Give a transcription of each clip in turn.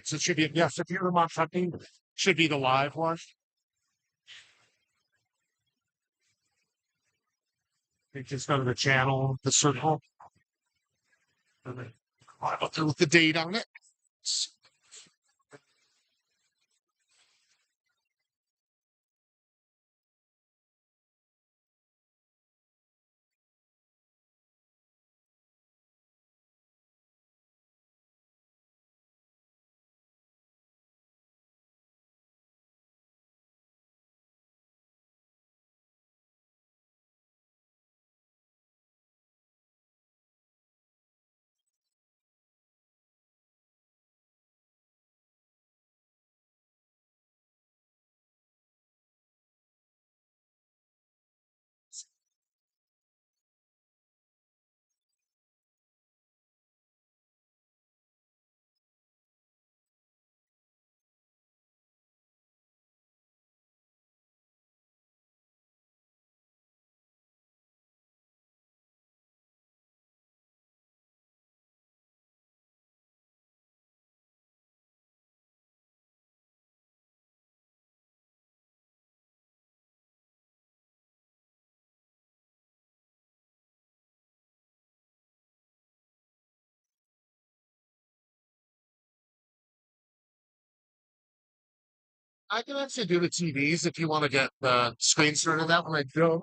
So it should be, yes, if you're remote hunting, should be the live one. You just go to the channel, the circle, and then I'll go with the date on it. I can actually do the TVs if you want to get the screen started that one. I don't.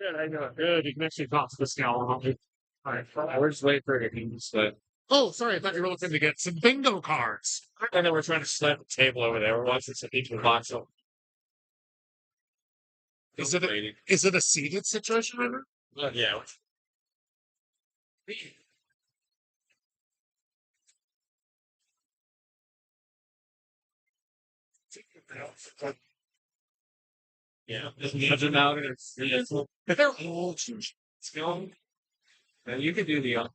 Good, I know. Good. You can actually talk to the scale. All right. We're just waiting for it to but Oh, sorry. I thought you were looking to get some bingo cards. and then we're trying to slap the table over there. We're watching some people box up. Is it a seated situation, remember? Yeah. Yeah. Imagine now If they're all skill. And you could do the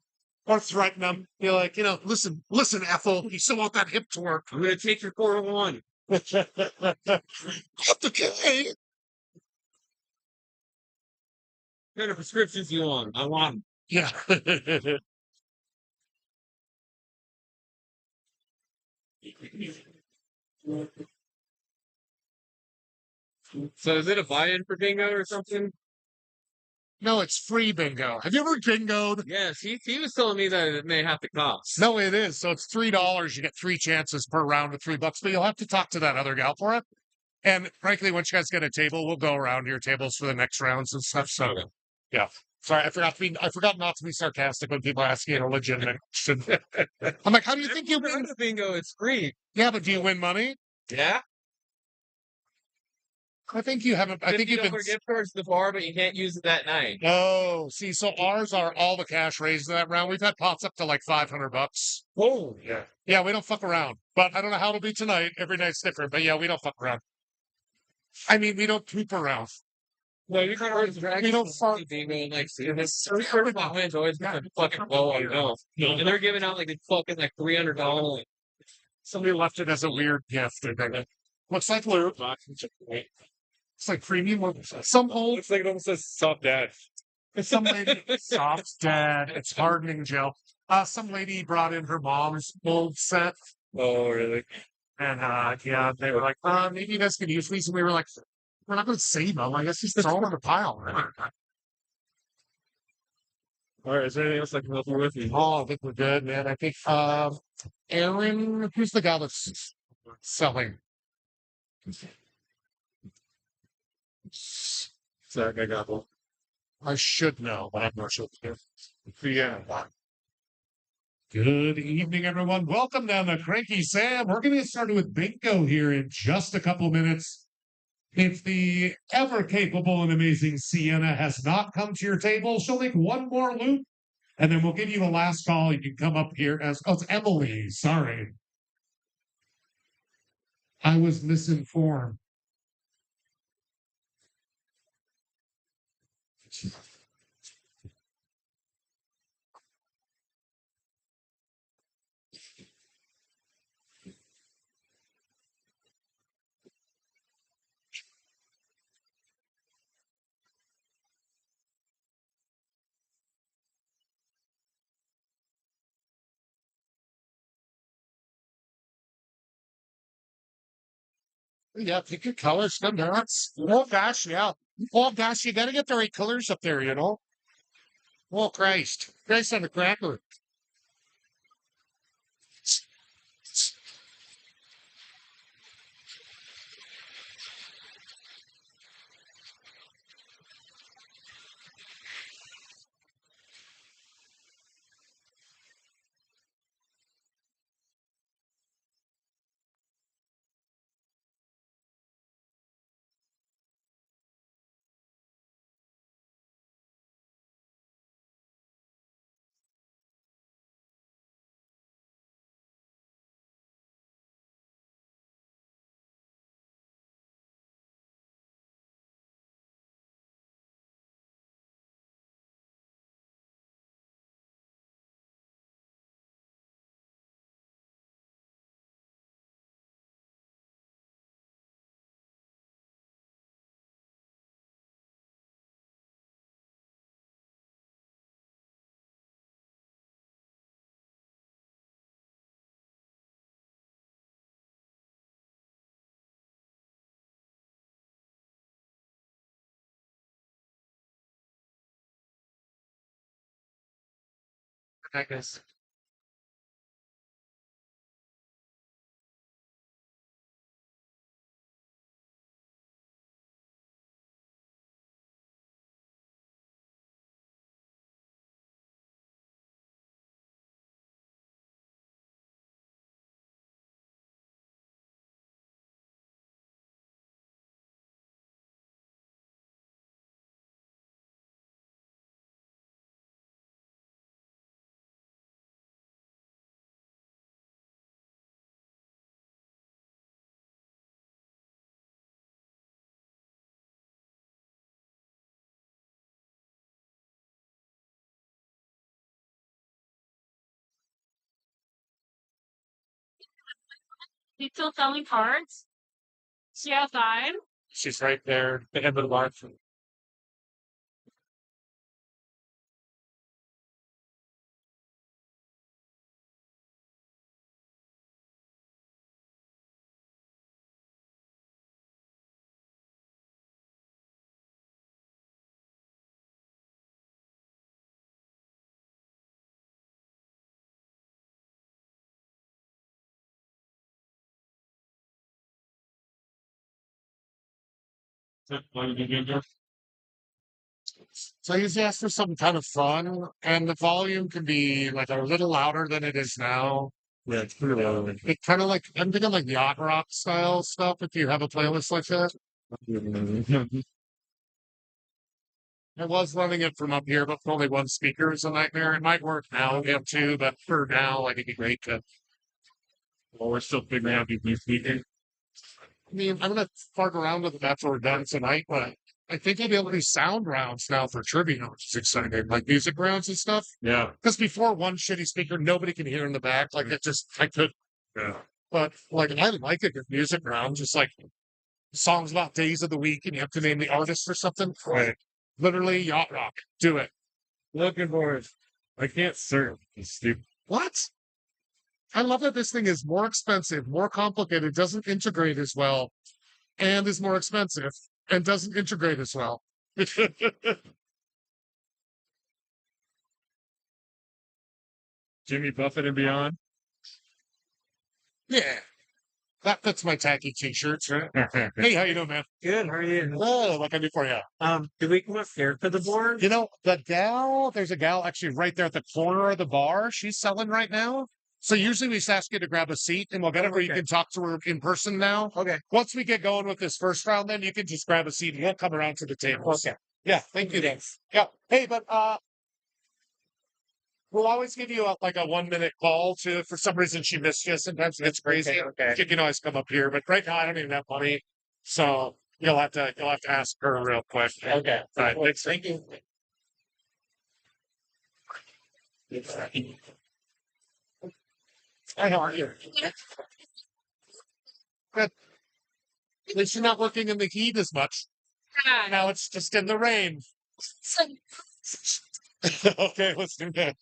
or threaten them, be like, listen, Ethel, you still want that hip to work. I'm gonna take your 401. Okay. What kind of prescriptions you want? I want 'em. Yeah. So is it a buy-in for bingo or something? No, it's free bingo. Have you ever bingoed? Yes, he was telling me that it may have to cost. No, it is. So it's $3. You get 3 chances per round of $3, but you'll have to talk to that other gal for it. And frankly, once you guys get a table, we'll go around your tables for the next rounds and stuff. So Okay. yeah. Sorry, I forgot not to be sarcastic when people ask you a legitimate question. I'm like, how do you think you win? Bingo, it's free. Yeah, but do you win money? Yeah. I think you haven't. I think you've been. $50 gift cards to the bar, but you can't use it that night. Oh, see, so ours are all the cash raised in that round. We've had pots up to like $500. Oh, yeah. Yeah, we don't fuck around. But I don't know how it'll be tonight. Every night's different. But yeah, we don't fuck around. I mean, we don't poop around. No, you kind of We don't fuck. bingo and like this first person that wins always gets a fucking blow I know. And they're giving out like the fucking like $300. Somebody left it as a weird gift. Looks like loot. It's like premium. Some old, Looks like it almost says soft dad. some lady, soft dad. It's hardening gel. Some lady brought in her mom's old set. Oh, really? And yeah, they were like, maybe you guys could use these. And we were like, we're not going to save them. I guess just throw them in the pile. All right, is there anything else I can help you with? Oh, I think we're good, man. I think Aaron, who's the guy that's selling? Sorry, I got one. I should know, but I'm not sure. Yeah. Good evening, everyone. Welcome down to Cranky Sam. We're going to get started with bingo here in just a couple minutes. If the ever capable and amazing Sienna has not come to your table, she'll make one more loop, and then we'll give you the last call. You can come up here as, oh, it's Emily. Sorry. I was misinformed. Yeah, pick your colors. Come nuts. Oh gosh, yeah. Oh gosh, you got to get the right colors up there, you know. Oh Christ, Christ on the cracker. I guess. You still selling cards? She outside? She's right there, at the end of the bar. So I usually ask for something kind of fun, and the volume can be like a little louder than it is now. Yeah, it's pretty loud. It kind of like I'm thinking like yacht rock style stuff. If you have a playlist like that, I was running it from up here, but with only one speaker is a nightmare. It might work now. We have two, but for now, like it'd be great to. Well, we're still figuring out the speaker. I mean, I'm gonna fart around with it after we're done tonight, but I think I'll be able to do sound rounds now for trivia, which is exciting, like music rounds and stuff. Yeah. Because before one shitty speaker, nobody can hear in the back. Like it just, I could. Yeah. But like, I like a good music round, just like songs about days of the week, and you have to name the artist or something. Right. Literally, yacht rock. Do it. Looking for it. I can't serve. It's stupid. What? I love that this thing is more expensive, more complicated, doesn't integrate as well, and is more expensive and doesn't integrate as well. Jimmy Buffett and beyond. Yeah, that fits my tacky t-shirts, right? Hey, how you doing, man? Good. How are you? Oh, what can I do for you? Do we come up here for the board? You know, there's a gal actually right there at the corner of the bar. She's selling right now. So usually we just ask you to grab a seat and we'll get it where you can talk to her in person now. Okay. Once we get going with this first round, then you can just grab a seat and we'll come around to the table. Okay. Yeah, thank you. Thanks. Yeah. Hey, but we'll always give you like a 1 minute call to, for some reason she missed you. Sometimes it's crazy. Okay. You can always come up here, but right now I don't even have money. So you'll have to ask her real quick. Okay. All right. Thanks. Thank you. Hi, how are you? Good. At least you're not working in the heat as much. Now it's just in the rain. Okay, let's do that.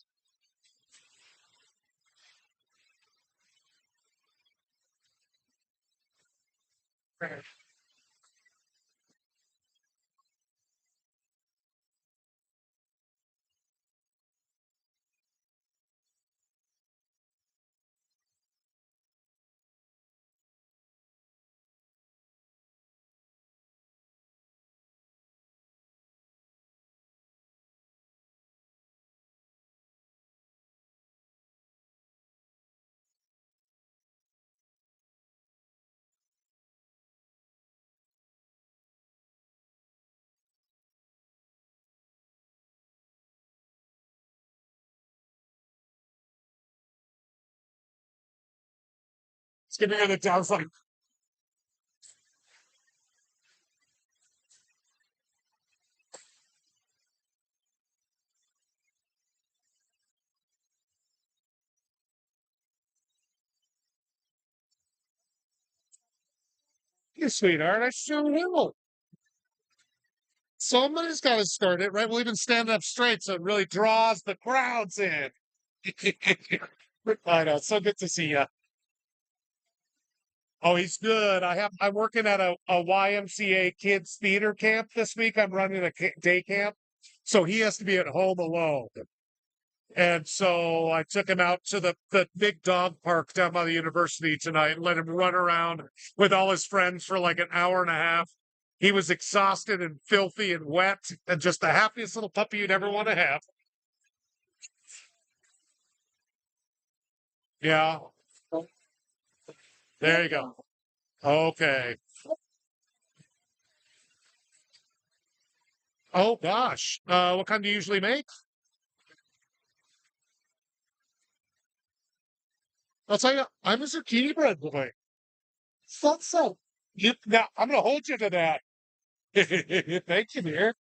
It's gonna go the downside. You sweetheart, I sure will. Somebody's got to start it, right? We'll even stand up straight so it really draws the crowds in. I know. It's so good to see you. Oh, he's good. I'm working at a YMCA kids theater camp this week. I'm running a day camp. So he has to be at home alone. And so I took him out to the big dog park down by the university tonight and let him run around with all his friends for like an hour and a half. He was exhausted and filthy and wet and just the happiest little puppy you'd ever want to have. Yeah, there you go. Okay. Oh gosh. What kind do you usually make? I'll tell you, I'm a zucchini bread boy. So. Now I'm gonna hold you to that. Thank you, dear.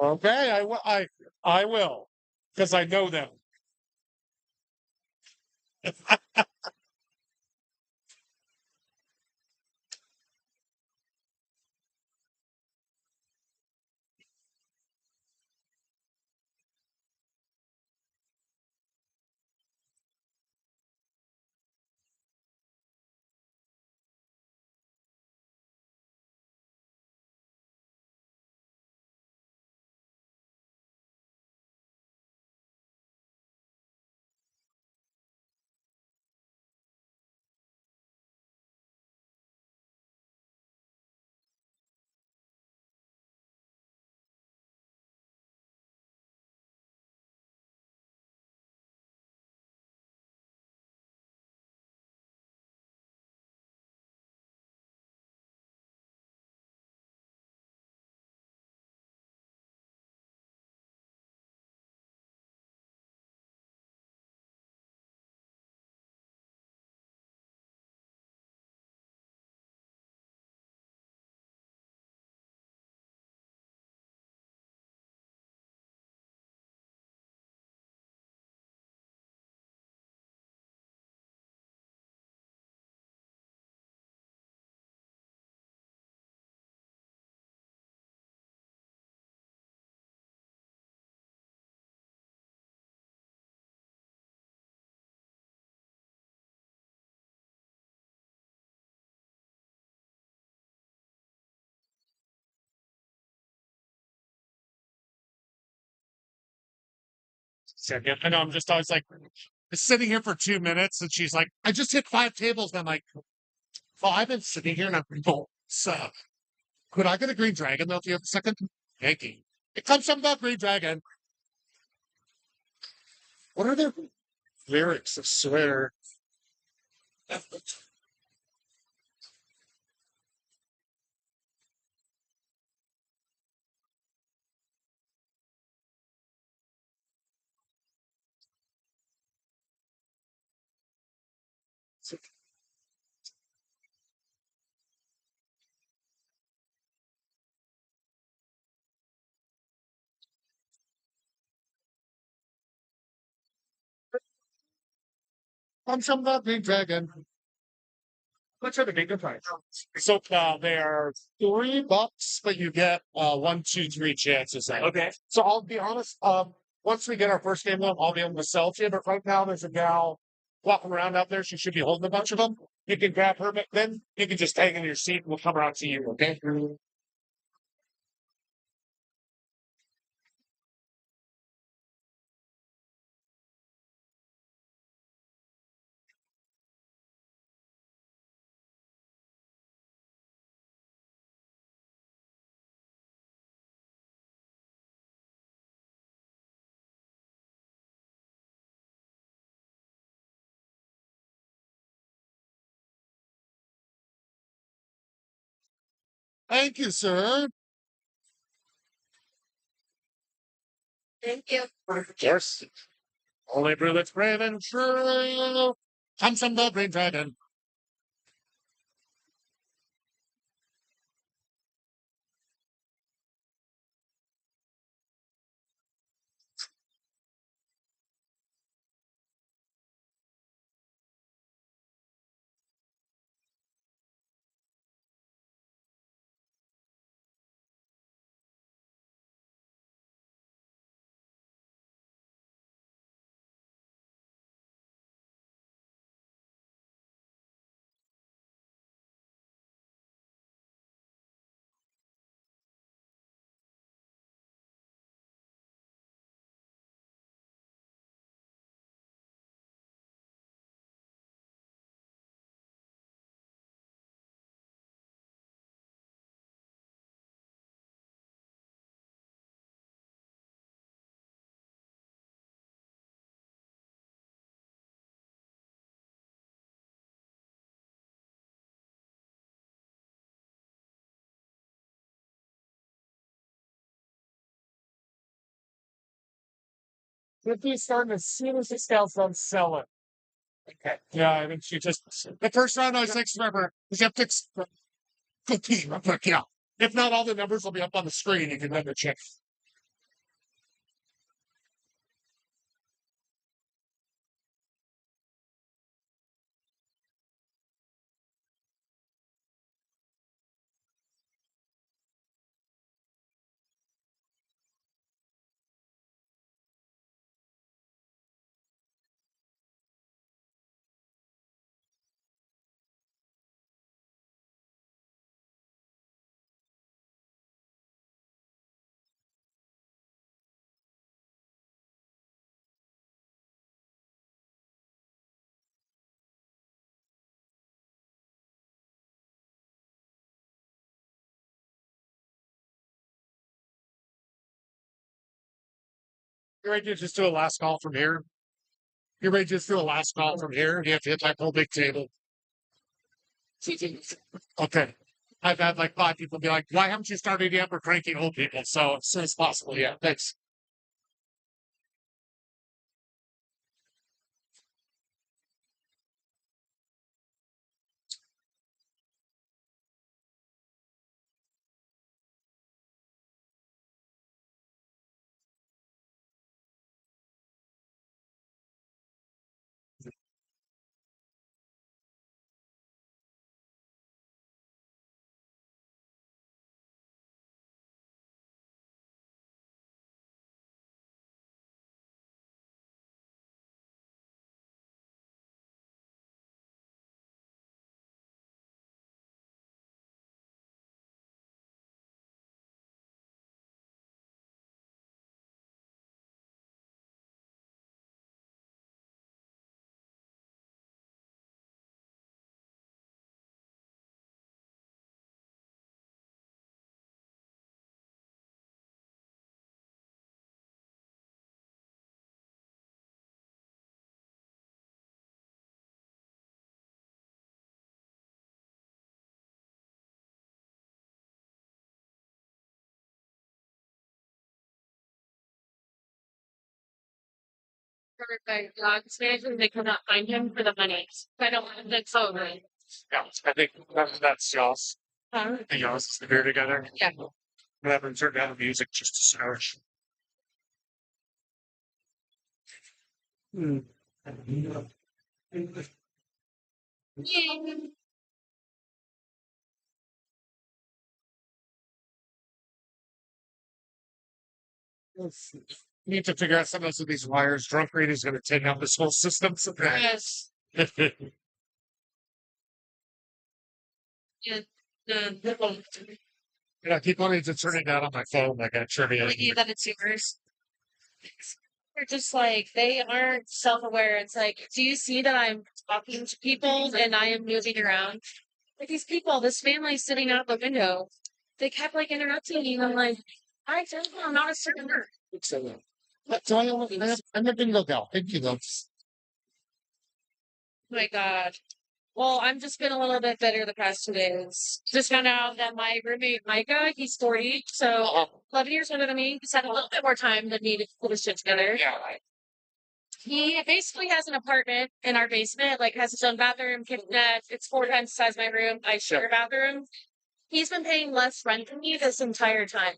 Okay, I will. Because I know them. second. I know I'm just always like sitting here for 2 minutes and she's like, I just hit 5 tables. And I'm like, well, I've been sitting here and I'm full. So could I get a green dragon though if you have a second? Thank you. It comes from the green dragon. What are their lyrics? I swear. Comes from the green dragon. What's the bigger price? So they are $3, but you get 1, 2, 3 chances. Okay. So I'll be honest. Once we get our first game up, I'll be able to sell to you. But right now, there's a gal walking around out there. She should be holding a bunch of them. You can grab her, but then you can just hang in your seat and we'll come around to you. Okay. Thank you, sir. Thank you. Yes. Only brew that's brave and true. Comes from the green dragon. If you start as soon as the scouts don't sell it. Okay. Yeah, I think she just the first round I was like, remember, you have to cookie real quick, yeah. If not, all the numbers will be up on the screen. You can never check. You're ready to just do a last call from here. You're ready to just do a last call from here. You have to hit that whole big table. Okay. I've had like 5 people be like, why haven't you started yet? We're cranking old people. So as soon as possible. Yeah. Thanks. Perfect. God's management, they could not find him for the money. I don't want that's over. Yeah, I think that's Joss. Huh? And Joss is the beer together. Yeah. We haven't turned down the music just to search. Yay. Need to figure out some of these wires. Drunk Reed is going to take out this whole system. Yes. Yeah. I keep wanting to turn it down on my phone. Like a trivia. Like you that it's yours. They're just like they aren't self-aware. It's like, do you see that I'm talking to people and I am moving around? Like these people, this family sitting out the window, they kept like interrupting me. And I'm like, I don't know, I'm not a server. So I'm the bingo gal. Thank you, though. My God. Well, I'm just been a little bit better the past 2 days. Just found out that my roommate Micah, he's 40, so 11 years older than me. He's had a little bit more time than me to pull his shit together. Yeah. He basically has an apartment in our basement, like has his own bathroom, kitchenette. It's 4 times the size of my room. I share a bathroom. He's been paying less rent than me this entire time.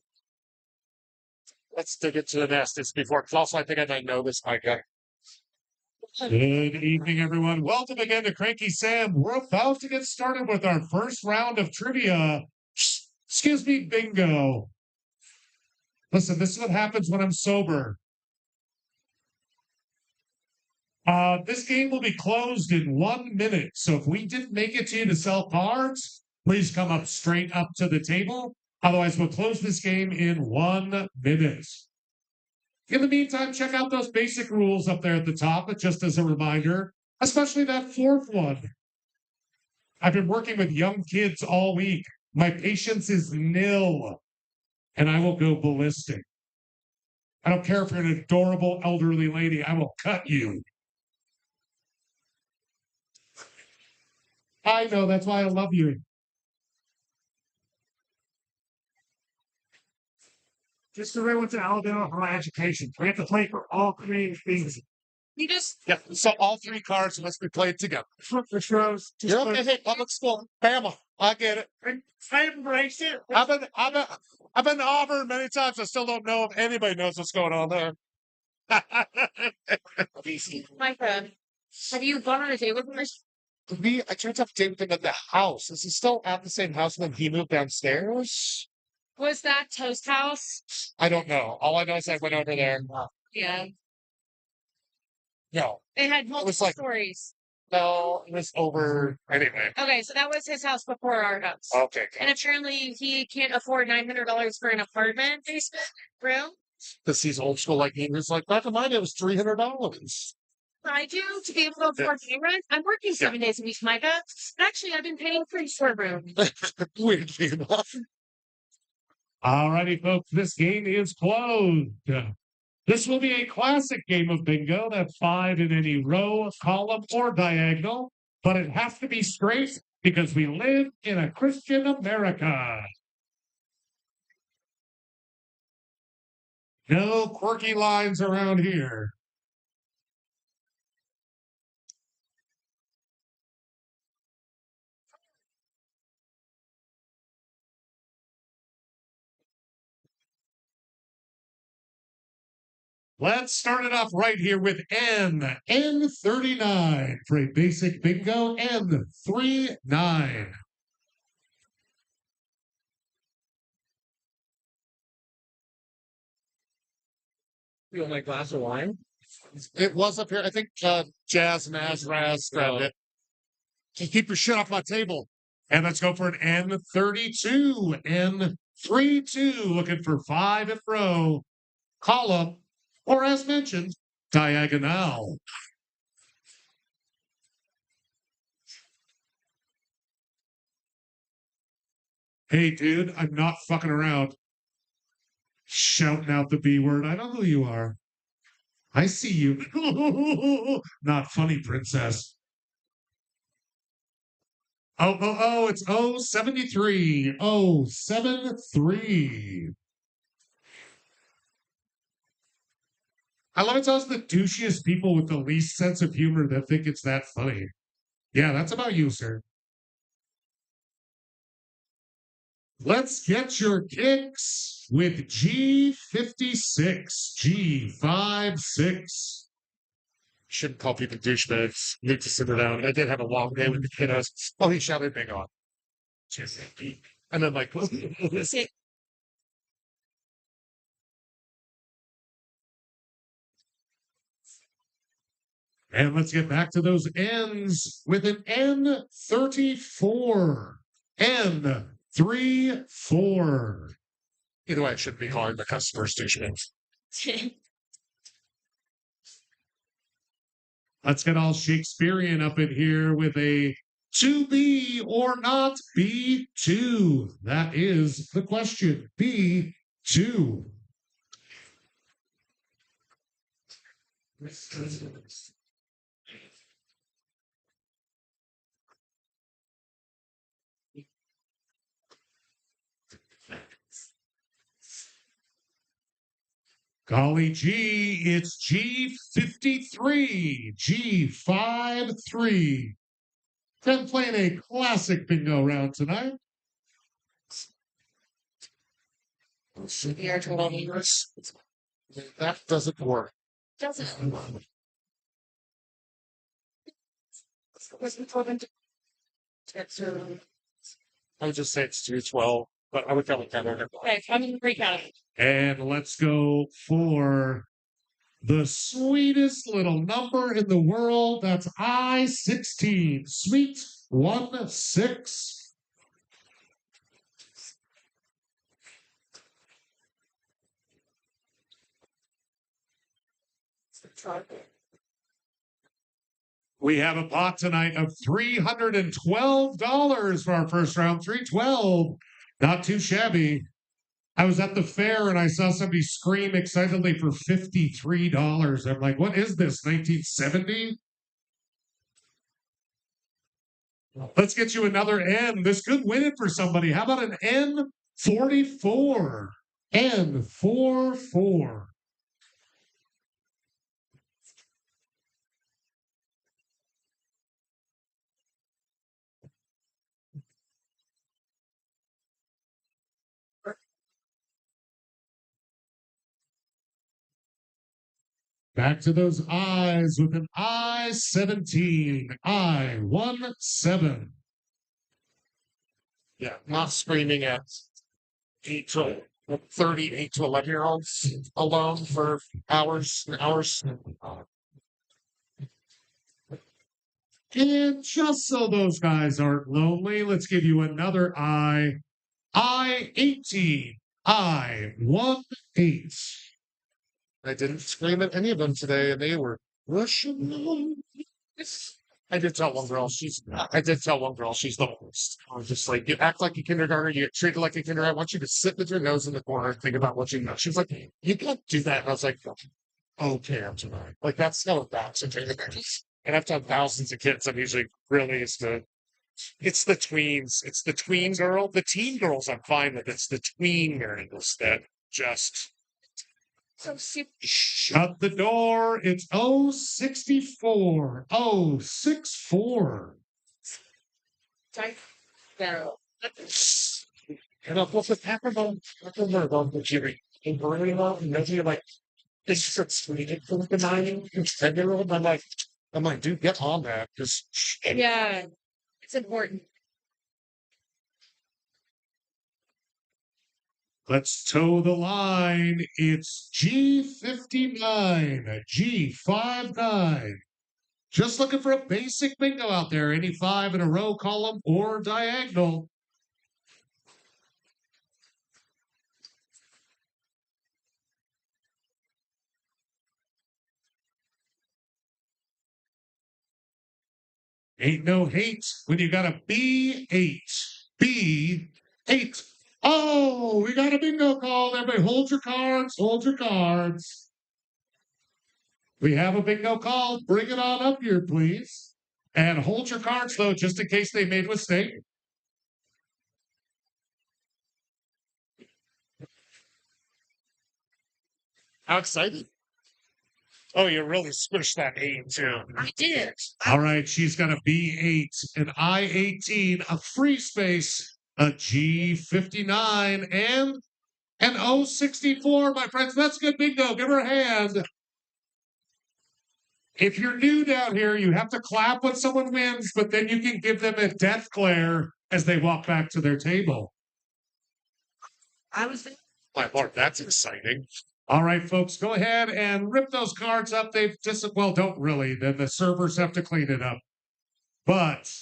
Let's dig it to the nest. Before, because also I think I might know this Micah. Good evening, everyone. Welcome again to Cranky Sam. We're about to get started with our first round of trivia. Excuse me, bingo. Listen, this is what happens when I'm sober. This game will be closed in 1 minute. So if we didn't make it to you to sell cards, please come up straight up to the table. Otherwise, we'll close this game in 1 minute. In the meantime, check out those basic rules up there at the top, but just as a reminder, especially that fourth one. I've been working with young kids all week. My patience is nil, and I will go ballistic. I don't care if you're an adorable elderly lady, I will cut you. I know, that's why I love you. Just the way I went to Alabama for my education. We have to play for all creative things. You just Yeah. So all three cards must be played together. The shows. You're okay. Hey, public school. Bama. I get it. I embrace it. I've been to Auburn many times. I still don't know if anybody knows what's going on there. Micah, have you gone on a date with him? I tried to have a date with him at the house. Is he still at the same house when he moved downstairs? Was that Toast House? I don't know. All I know is I went over there. Yeah. No, It had multiple like- stories. no, it was over anyway. Okay, so that was his house before our house. Okay. And apparently he can't afford $900 for an apartment basement room. Because he's old school like me. He's like, back in my day, it was $300. I do to be able to afford pay rent. I'm working 7 days a week, Micah. Actually, I've been paying for your room. Weirdly enough. All righty, folks, this game is closed. This will be a classic game of bingo. That's 5 in any row, column, or diagonal, but it has to be straight because we live in a Christian America. No quirky lines around here. Let's start it off right here with N. N39 for a basic bingo. N39. You want my glass of wine? It was up here. I think Jazz Raz grabbed it. Just keep your shit off my table. And let's go for an N32. N32, looking for 5 in row, column, or as mentioned, diagonal. Hey, dude, I'm not fucking around. Shouting out the B word. I know who you are. I see you. Not funny, princess. Oh, it's 073. 073. I love it's always the douchiest people with the least sense of humor that think it's that funny. Yeah, that's about you, sir. Let's get your kicks with G56, G56. Shouldn't call people douchebags. Need to sit down. I did have a long day with the kiddos. Oh, he shouted big on. And then like, And let's get back to those N's with an N34. N34. either way, it shouldn't be calling the customers douchebags. Let's get all Shakespearean up in here with a to be or not B2. That is the question. B2. Golly gee, it's G53, G53. Been playing a classic bingo round tonight. That doesn't work. Doesn't. I would just say it's 212, but I would tell it that. Okay, I'm in recount. And let's go for the sweetest little number in the world. That's I-16. Sweet 1-6. We have a pot tonight of $312 for our first round. 312. Not too shabby. I was at the fair and I saw somebody scream excitedly for $53. I'm like, what is this? 1970? Let's get you another N. This could win it for somebody. How about an N44? N44. Back to those I's with an I-17. I-17. Yeah, not screaming at 8 to 30, 8 to 11-year-olds alone for hours and hours. And just so those guys aren't lonely, let's give you another I. I-18. I-1-8. I didn't scream at any of them today, and they were rushing. I did tell one girl she's the worst. I was just like, you act like a kindergartner, you get treated like a kindergartner. I want you to sit with your nose in the corner and think about what you know. She's like, you can't do that. And I was like, okay, I'm sorry. Like that's how it backs into and I've done thousands of kids. I'm usually really it's the tweens. It's the tween girl. The teen girls I'm fine with. It's the tween girls that just So super. Shut the door. It's 064. 064. No. and I'll put the pepper on the jury. And nobody like thinks it's sweet for the 9-10-year-old. I'm like, dude, get on that. Because Yeah, it's important. Let's toe the line. It's G59, G59. Just looking for a basic bingo out there. Any 5 in a row column or diagonal. Ain't no hate when you got a B8. B8. Oh, we got a bingo call. Everybody hold your cards. Hold your cards. We have a bingo call. Bring it on up here, please. And hold your cards, though, just in case they made a mistake. how excited. Oh, you really squished that 8 too. I did. All right, she's got a B8, an I-18, a free space, a G59, and an O64, my friends. That's good bingo. Give her a hand. If you're new down here, you have to clap when someone wins, but then you can give them a death glare as they walk back to their table. I was My lord, that's exciting. All right, folks, go ahead and rip those cards up. They've just, well, don't really. Then the servers have to clean it up. But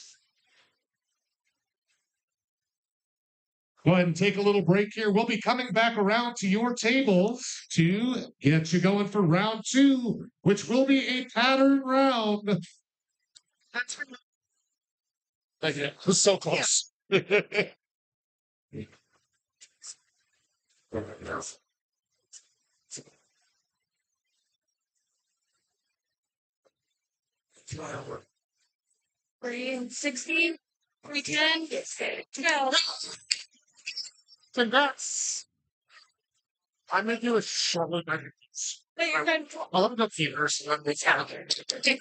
go ahead and take a little break here. We'll be coming back around to your tables to get you going for round 2, which will be a pattern round. that's Thank you. It was so close. Three 16, 310. Go. Congrats. I'm gonna do a shovel. But you're good. I'll have enough theaters and then they count. Okay.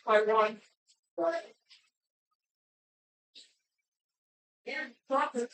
By one. Yeah, drop it.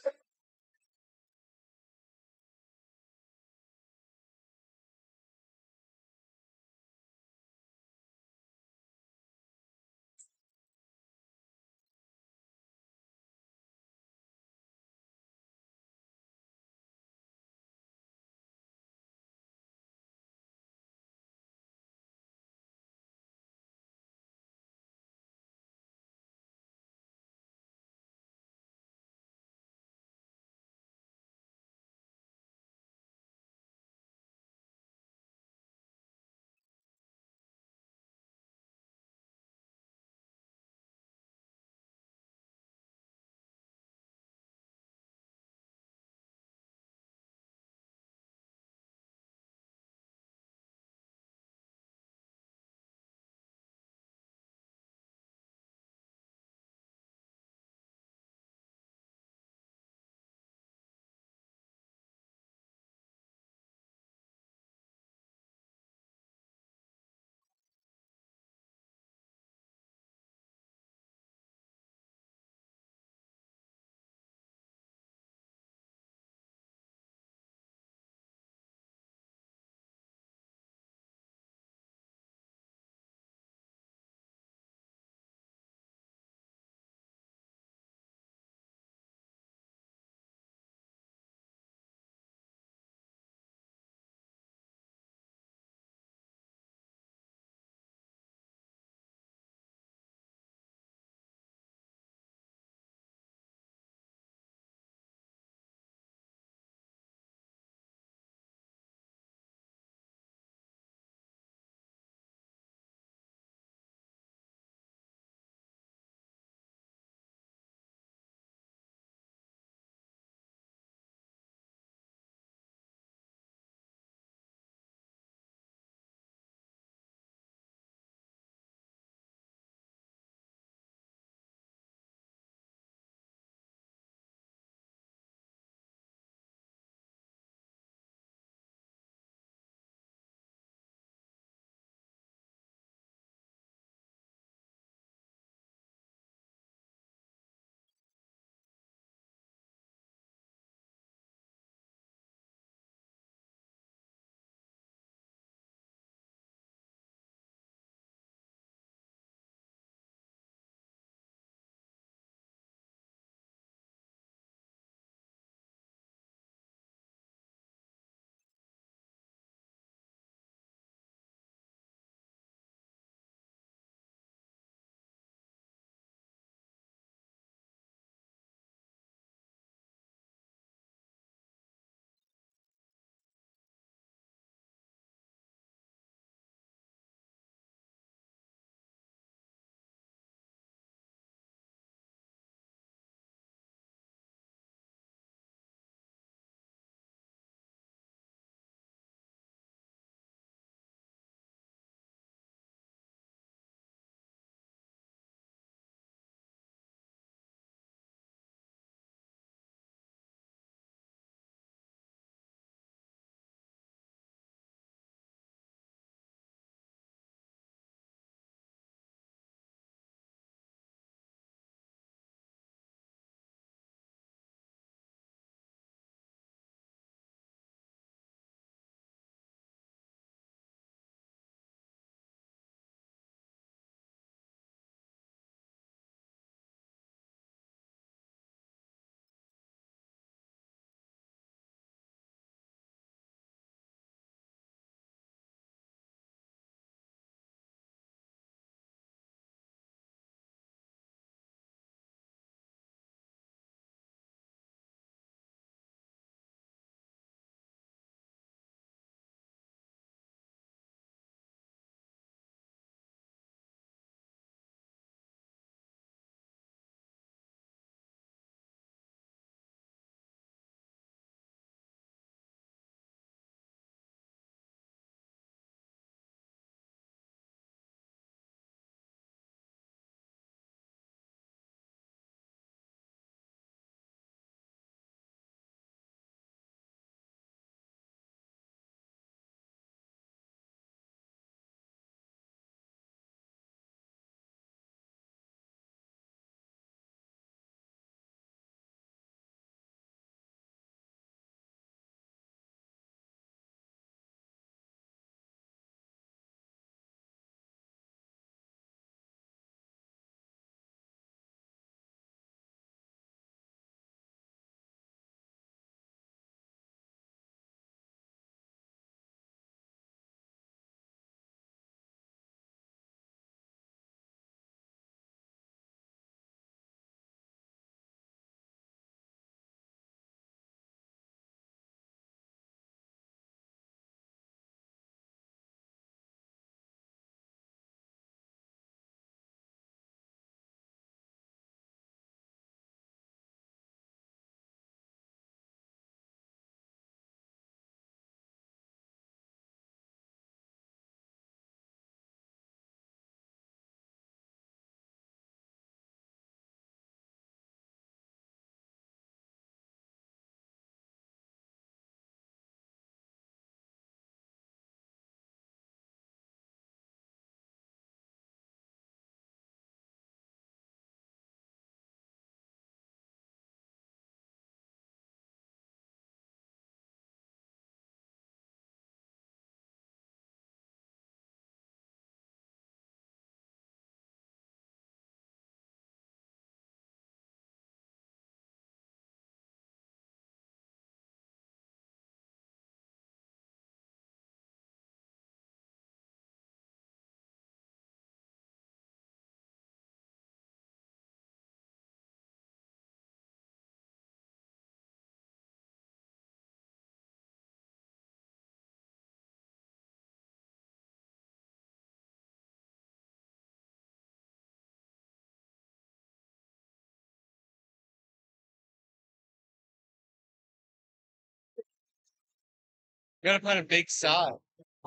Gotta find a big side.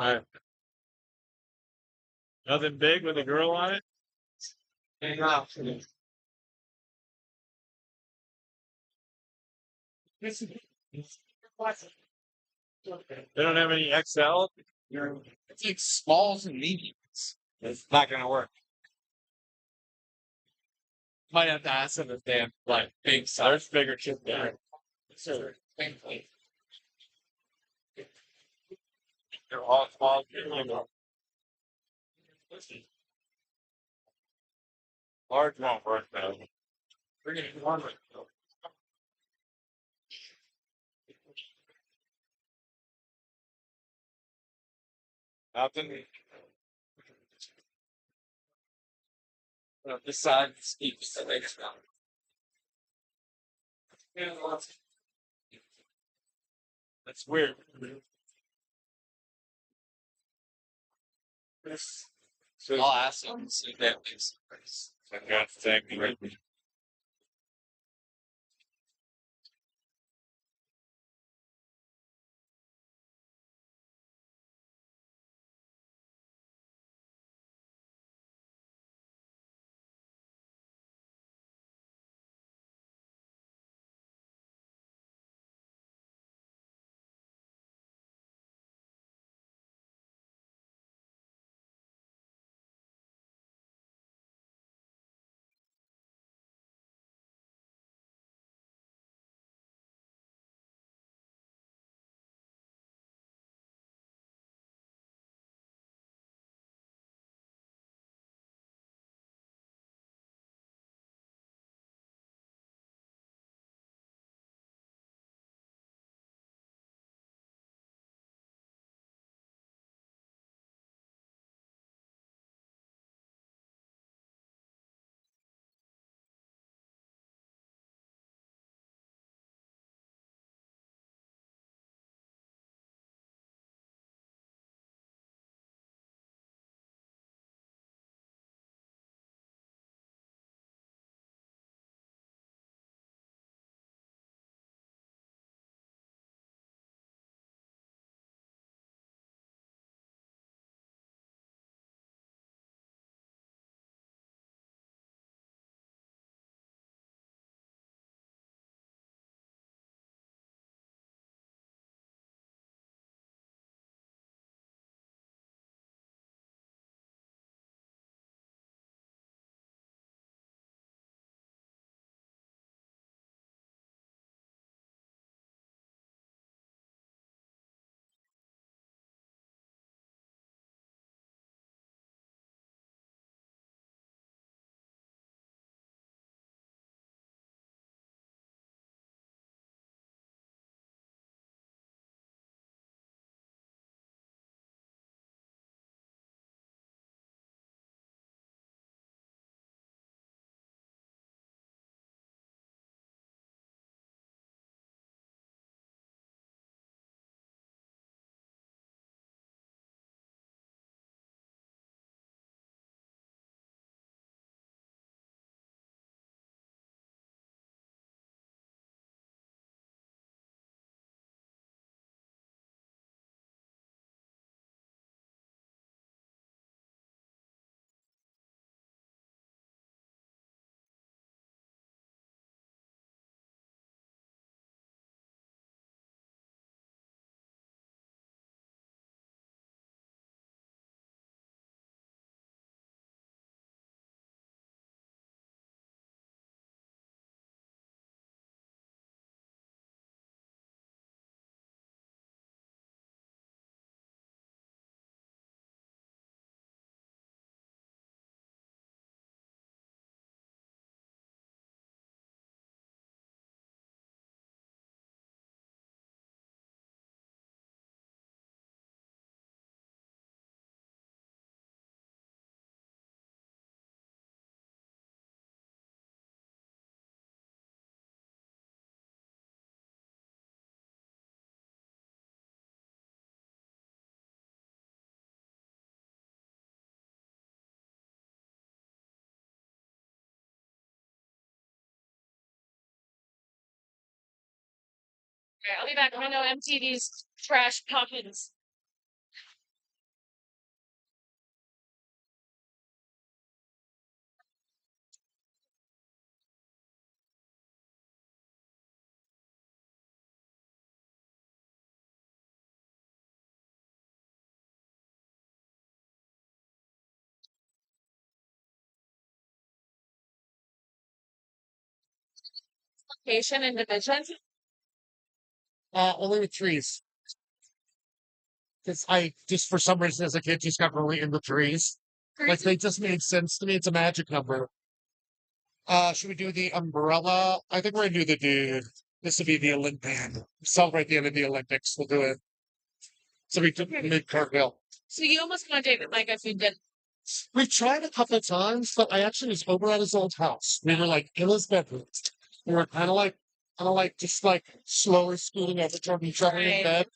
Alright. Nothing big with a girl on it? They don't have any XL? It's like smalls and mediums. It's not gonna work. Might have to ask them if they have like big size. There's bigger chip there. Sure. Thankfully. They're all small. Large won't work though. We're gonna do one. Nothing. This side is deep, so they just now. That's weird. So I'll ask them and see if they have big size. I got to take me. I'll be back. I know MTV's trash pockets. Location and division. Only with trees. Because I just for some reason as a kid just got really into trees. Like they just made sense to me. It's a magic number. Should we do the umbrella? I think we're gonna do the dude. This would be the Olympic. Celebrate the end of the Olympics. We'll do it. So we took mid cartwheel. So you almost want to date with Mike if you did. We've tried a couple of times, but I actually was over at his old house. We were like in his bedroom. We were kind of like just like slowly scooting over toward each other in Right. bed.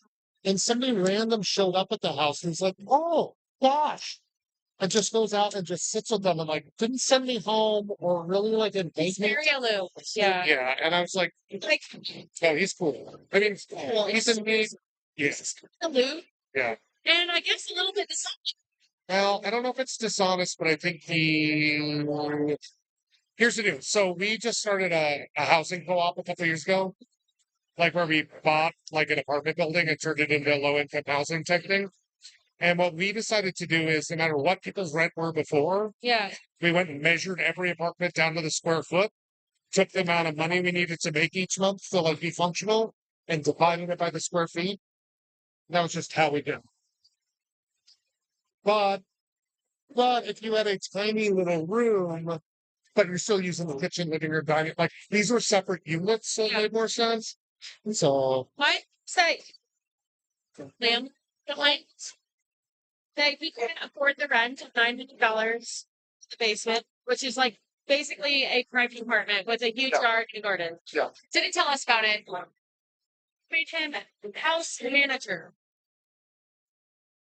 And somebody random showed up at the house and was like, "Oh gosh," and just goes out and just sits with them and like didn't send me home or really like engage me. Very aloof. Yeah. Yeah, and I was like, Like "Yeah, he's cool. I mean, he's cool. He's in me. Yes, aloof. yeah." And I guess a little bit dishonest. Well, I don't know if it's dishonest, but I think here's the deal. So we just started a housing co-op a couple years ago, like where we bought like an apartment building and turned it into a low income housing type thing. And what we decided to do is no matter what people's rent were before, Yeah. we went and measured every apartment down to the square foot, took the amount of money we needed to make each month to like be functional and divided it by the square feet. That was just how we did it. But if you had a tiny little room, but you're still using the kitchen, living room, dining, like these were separate units, so it Yeah. made more sense. So Why say, ma'am, the like that we couldn't afford the rent of $900 to the basement, which is like basically a private apartment with a huge Yeah. yard and garden. Yeah. Didn't tell us about it. Made him house manager.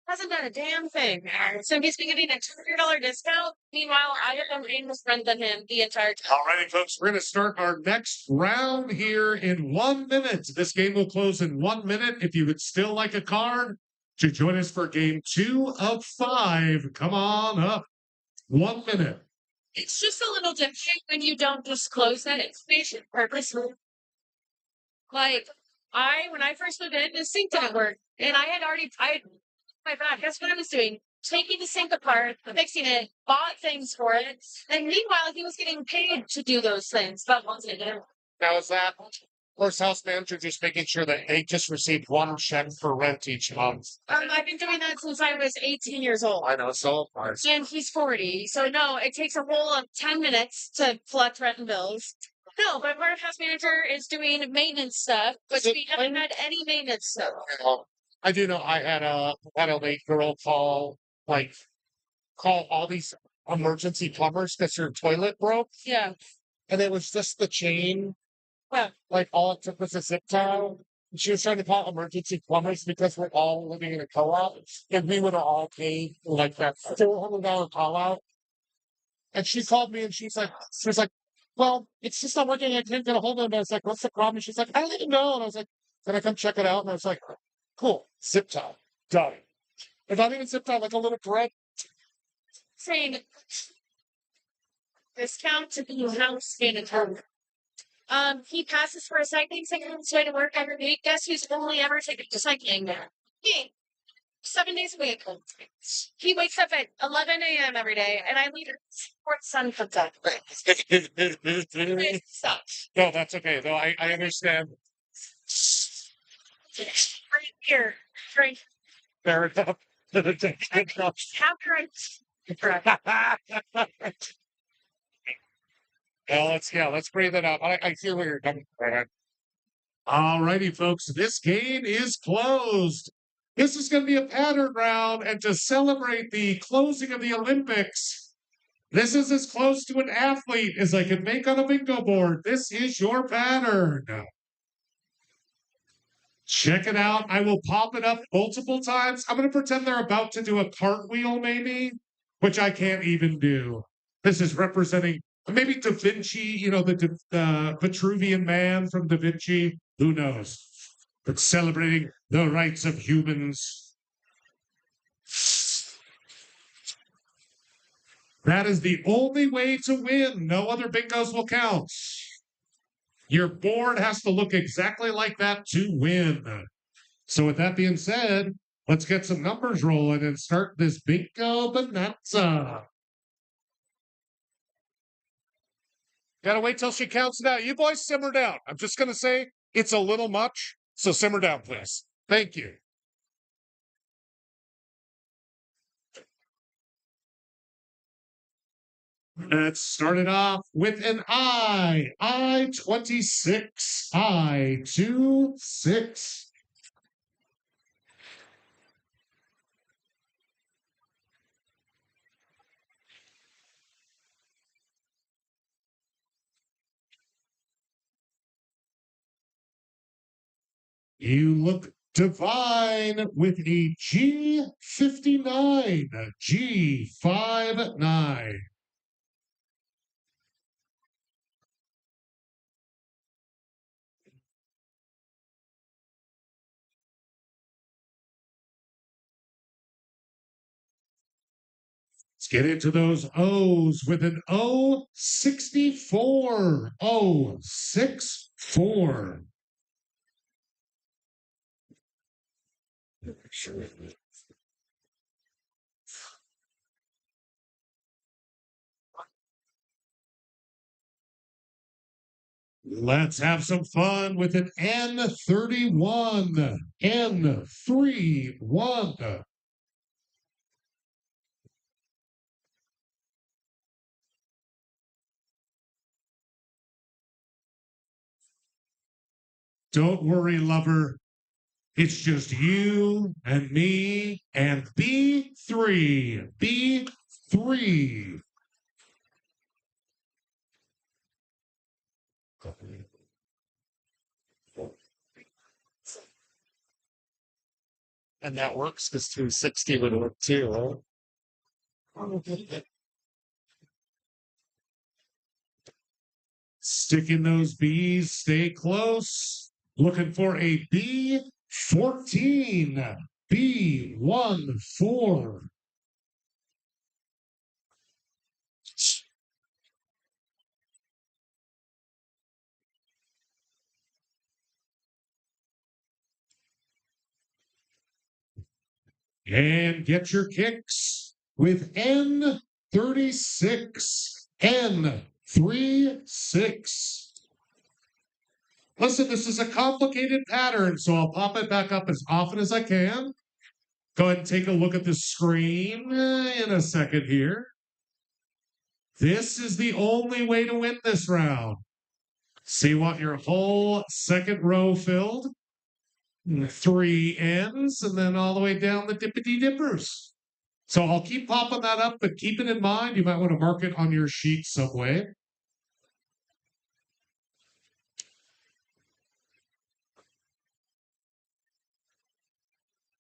Hasn't done a damn thing. So he's been getting a $200 discount. Meanwhile, I have been paying more rent than him the entire time. Alrighty, folks, we're going to start our next round here in 1 minute. This game will close in 1 minute. If you would still like a card to join us for game 2 of 5, come on up. 1 minute. It's just a little different when you don't disclose that information purposely. Like, when I first moved in, the sink didn't work. And my bad, guess what I was doing? Taking the sink apart, fixing it, bought things for it. And meanwhile, he was getting paid to do those things, but wasn't it? now is that course house manager just making sure that they just received one check for rent each month. I've been doing that since I was 18 years old. I know, so nice. And he's 40. So no, it takes a whole of 10 minutes to collect rent and bills. No, but part of house manager is doing maintenance stuff, which we haven't had any maintenance stuff. I do know I had a late girl call all these emergency plumbers because her toilet broke, Yeah. and it was just the chain. Well, Like all it took was a zip tie. And she was trying to call emergency plumbers because we're all living in a co-op, and we would have all paid like that $400 call out. And she called me and she was like, "Well, it's just not working. I can't get a hold of it." And I was like, "What's the problem?" And she's like, "I don't even know." And I was like, "Can I come check it out?" And I was like, "Cool, zip tie, done." If not even zip tie, like a little thread. saying discount to the house manager. He passes for a cycling second on his way to work every week. Guess who's only ever taken to cycling? Me. 7 days a week. He wakes up at 11 a.m. every day, and I leave before the sun comes up. It sucks. No, that's okay. Though I understand. Right here. Right Fair enough. after Well, let's breathe it out. I see where you're coming from. Alrighty, folks, this game is closed. This is going to be a pattern round, and to celebrate the closing of the Olympics, this is as close to an athlete as I can make on a bingo board. This is your pattern. Check it out. I will pop it up multiple times. I'm going to pretend they're about to do a cartwheel, maybe, which I can't even do. This is representing maybe Da Vinci, the Vitruvian Man from Da Vinci. Who knows? but celebrating the rights of humans. That is the only way to win. No other bingos will count. Your board has to look exactly like that to win. So with that being said, let's get some numbers rolling and start this bingo bonanza. Gotta wait till she counts it out. You boys simmer down. I'm just gonna say it's a little much, so simmer down, please. Thank you. Let's start it off with an I-26, I-26. You look divine with a G59, G59. Let's get into those O's with an O64, O64. Let's have some fun with an N31, N31. Don't worry, lover. It's just you and me and B3, B3. And that works because 260 would work too, right? Sticking those B's, stay close. Looking for a B14, B14. And get your kicks with N36, N36. Listen, this is a complicated pattern, so I'll pop it back up as often as I can. Go ahead and take a look at the screen in a second here. This is the only way to win this round. So you want your whole second row filled, 3 ends, and then all the way down the dippity dippers. So I'll keep popping that up, but keep it in mind. You might want to mark it on your sheet some way.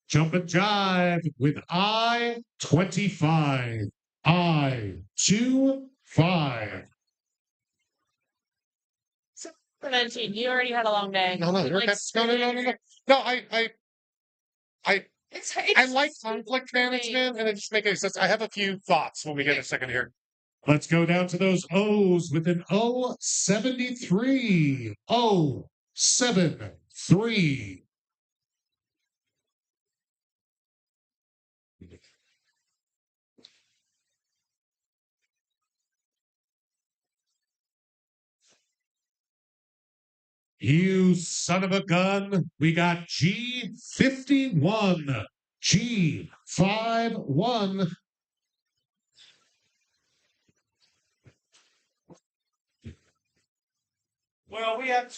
Jump and jive with I-25, I-25. Prevention. You already had a long day. No, you're Like, okay. No. No, It's I like conflict management and it just makes sense. I have a few thoughts when we get a second here. Let's go down to those O's with an O73, O73. You son of a gun. We got G51, G51. Well, we have.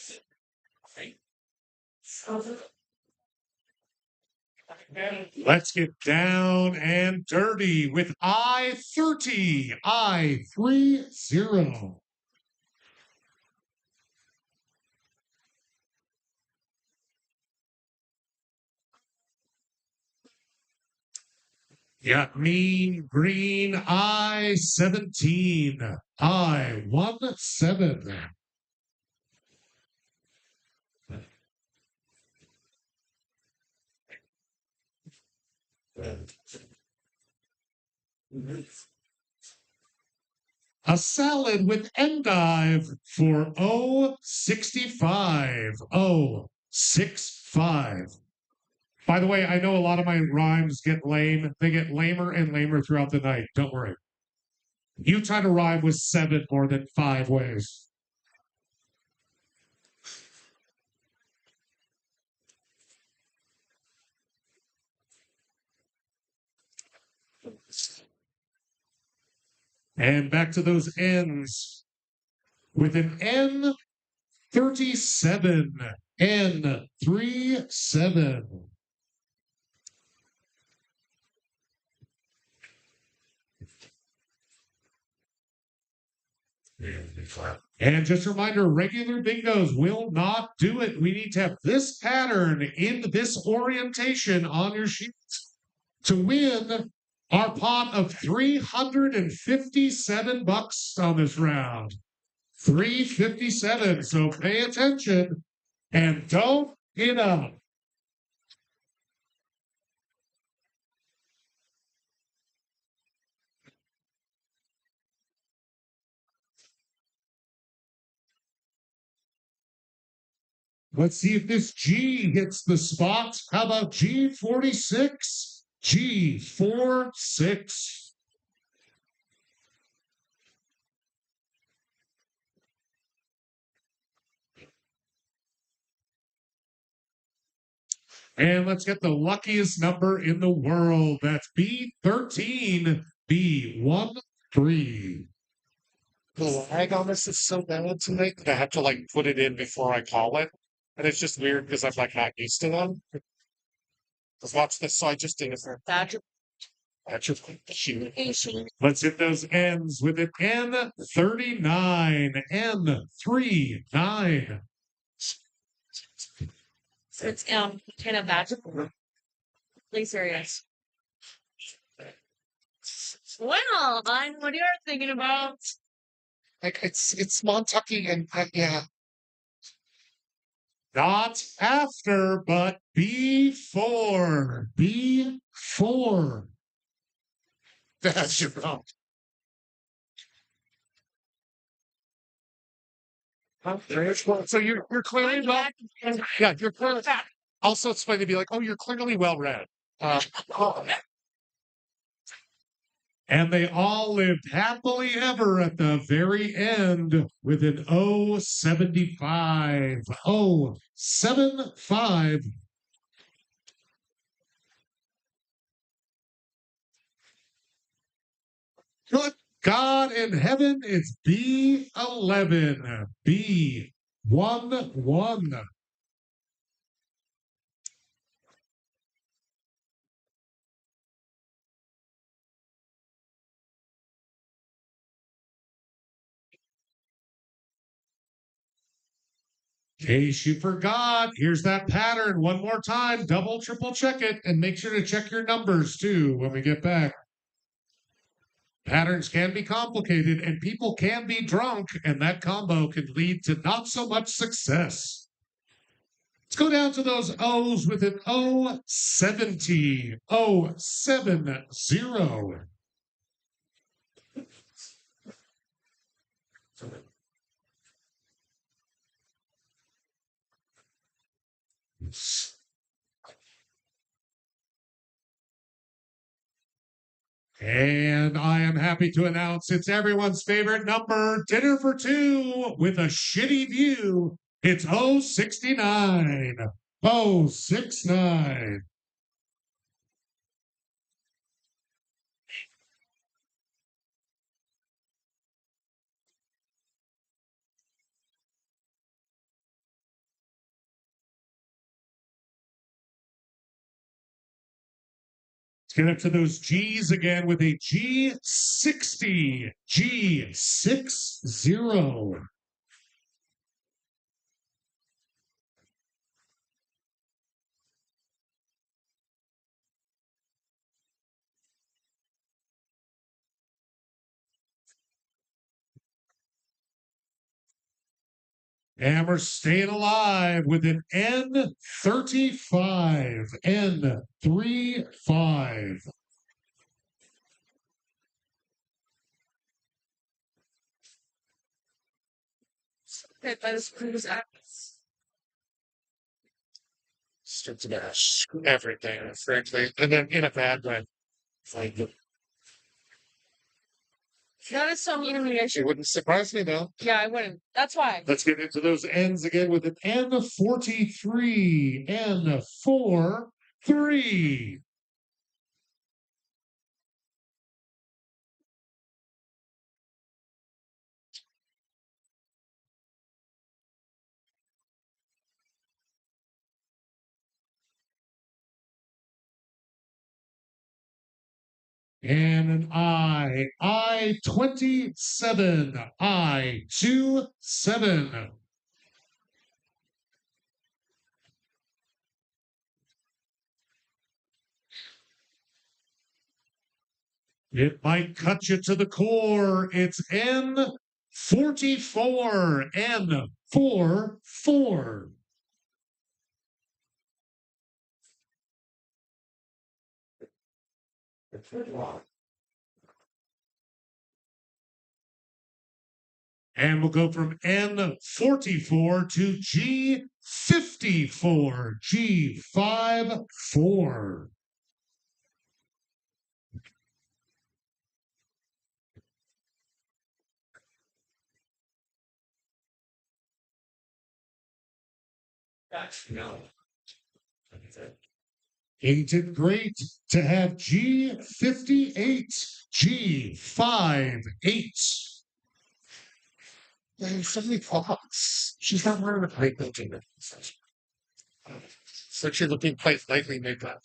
Let's get down and dirty with I-30, I-30. Got mean green I-17, I-17. A salad with endive for 065. 065. By the way, I know a lot of my rhymes get lame. They get lamer and lamer throughout the night. Don't worry. You try to rhyme with 7 more than 5 ways. And back to those N's with an N37. N37. And just a reminder, regular bingos will not do it. We need to have this pattern in this orientation on your sheets to win our pot of $357 on this round. 357. So pay attention and don't get up. Let's see if this G hits the spot. How about G46? G46. And let's get the luckiest number in the world. That's B13, B13. The lag on this is so bad tonight that I have to like put it in before I call it. And it's just weird because I'm like not used to them. Let's watch this. So I just did it for That's cute. Let's hit those N's with an N39. N39. it's kind of magical. Please serious. Well, on what you are thinking about? Like it's Montucky and yeah. Not after, but before. Before. That's your problem. So you're clearly well. Yeah, you're clearly. Also, it's funny to be like, oh, you're clearly well read. And they all lived happily ever at the very end with an 075. 075. Good God in heaven, it's B11. B11. In case you forgot, here's that pattern one more time. Double, triple check it and make sure to check your numbers too when we get back. Patterns can be complicated and people can be drunk, and that combo can lead to not so much success. Let's go down to those O's with an O70. O70. And I am happy to announce it's everyone's favorite number, dinner for two with a shitty view. It's 069. 069. Get up to those G's again with a G60. G60. And we're staying alive with an N35. N35. Hit by the screws out. Starts to screw everything, frankly, and then in a bad way. It's like That is so mean of me. I it should. wouldn't surprise me though. Yeah, I wouldn't. That's why. Let's get into those N's again with an N43. N43. And an I-27. I-27. It might cut you to the core. It's N44. N44. And we'll go from N44 to G54. G54. No. Ain't it great to have G58, G58? There's so many clocks. She's not wearing a plate building. So she's looking quite lightly makeup.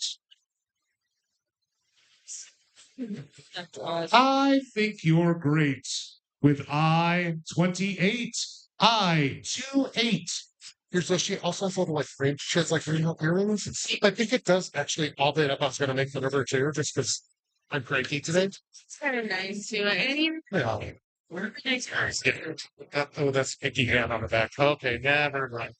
I think you're great with I-28, I-28. Here's what she also has little like French. She has like real earrings. I think it does actually all that up. I was gonna make fun of her too, just because I'm cranky today. It's kind of nice too. And even Yeah. we're nice guys. Oh, that's Mickey hand on the back. Okay, never mind.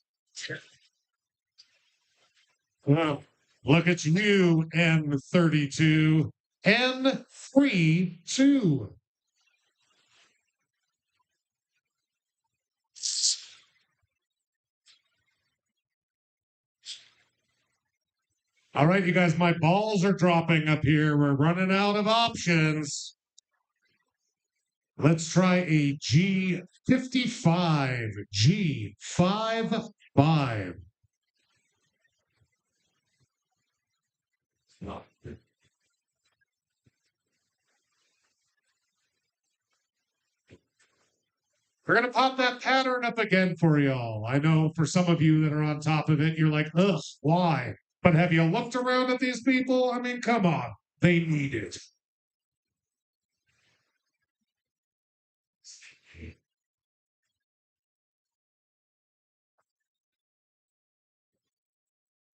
Well, look at you, N32, N32. All right, you guys, my balls are dropping up here. We're running out of options. Let's try a G55. G55. We're going to pop that pattern up again for y'all. I know for some of you that are on top of it, you're like, ugh, why? But have you looked around at these people? I mean, come on. They need it.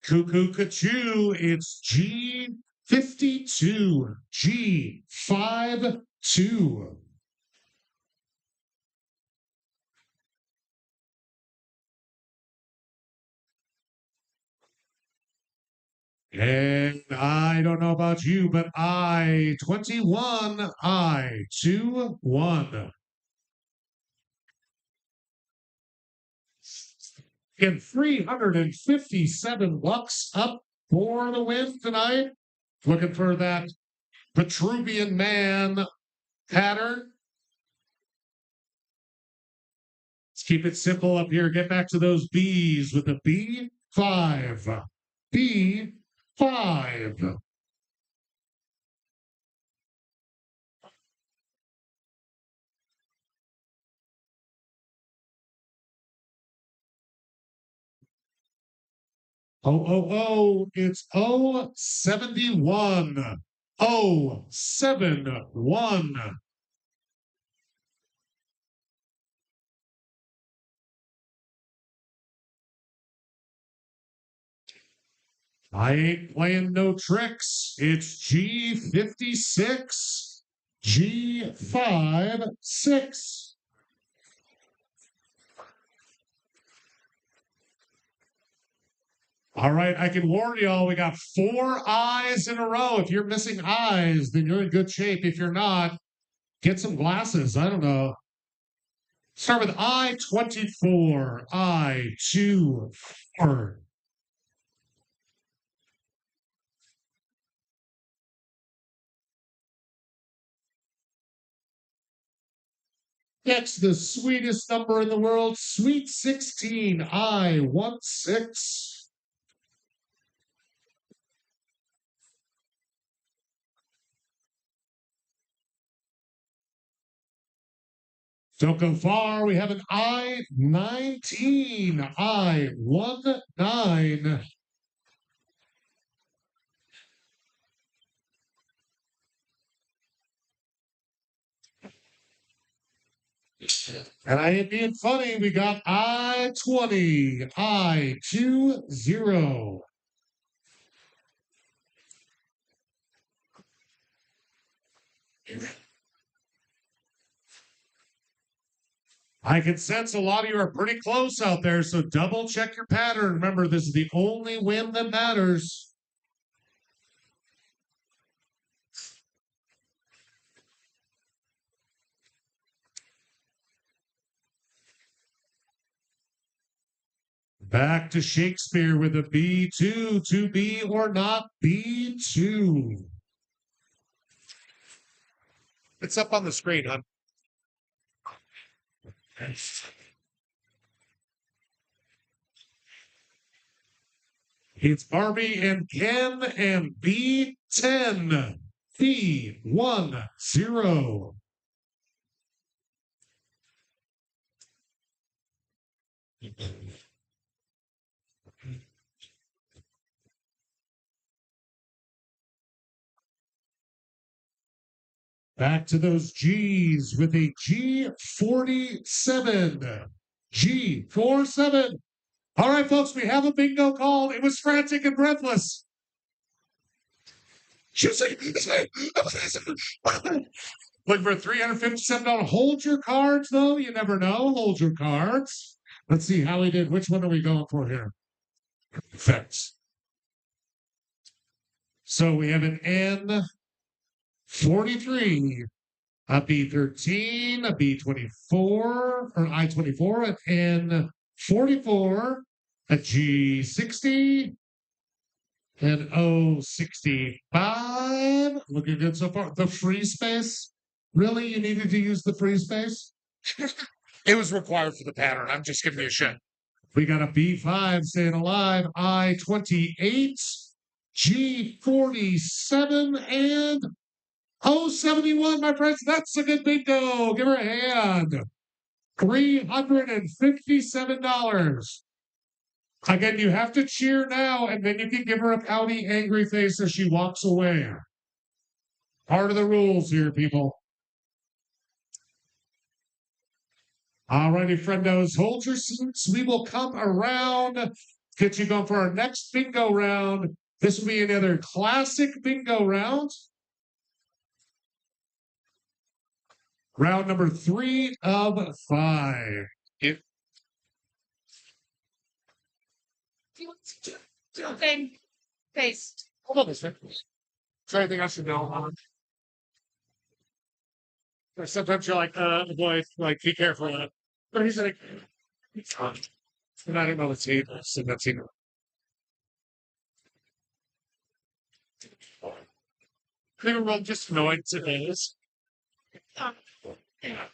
Cuckoo Cachoo, it's G52. G52. And I don't know about you, but I-21, I-21. And 357 bucks up for the win tonight. Looking for that Petruvian man pattern. Let's keep it simple up here. Get back to those B's with a B5. B5. Oh, it's 071. 071. I ain't playing no tricks. It's G56. G56. All right, I can warn y'all, we got 4 eyes in a row. If you're missing eyes, then you're in good shape. If you're not, get some glasses. I don't know. Start with I 24, I 2, 4. Next, the sweetest number in the world, sweet 16, I 16. Don't go far. We have an I 19, I 19. And I ain't being funny. We got I 20, I 20. I can sense a lot of you are pretty close out there, so double check your pattern. Remember, this is the only win that matters. Back to Shakespeare with a B2, to be or not B2. It's up on the screen, huh? It's Barbie and Ken and B10. B10. Back to those G's with a G47. G47. All right, folks, we have a bingo called. It was frantic and breathless. Looking for $357. Hold your cards, though. You never know. Hold your cards. Let's see how he did. Which one are we going for here? Perfect. So we have an N43, a B13, a B24, or I24, an N44, a G60, an O65. Looking good so far. The free space. Really? You needed to use the free space? It was required for the pattern. I'm just giving you a shit. We got a B5 staying alive, I28, G47, and O71, my friends. That's a good bingo. Give her a hand. $357. Again, you have to cheer now, and then you can give her a pouty, angry face as she walks away. Part of the rules here, people. All righty, friendos, hold your seats. We will come around, get you going for our next bingo round. This will be another classic bingo round. Round number 3 of 5. Okay. Face. Hold on a second. Is there anything I should know? Sometimes you're like, boy, like, be careful. But he's like, it's fine. And I don't know the table, so that's it. They were just annoyed today. Yeah.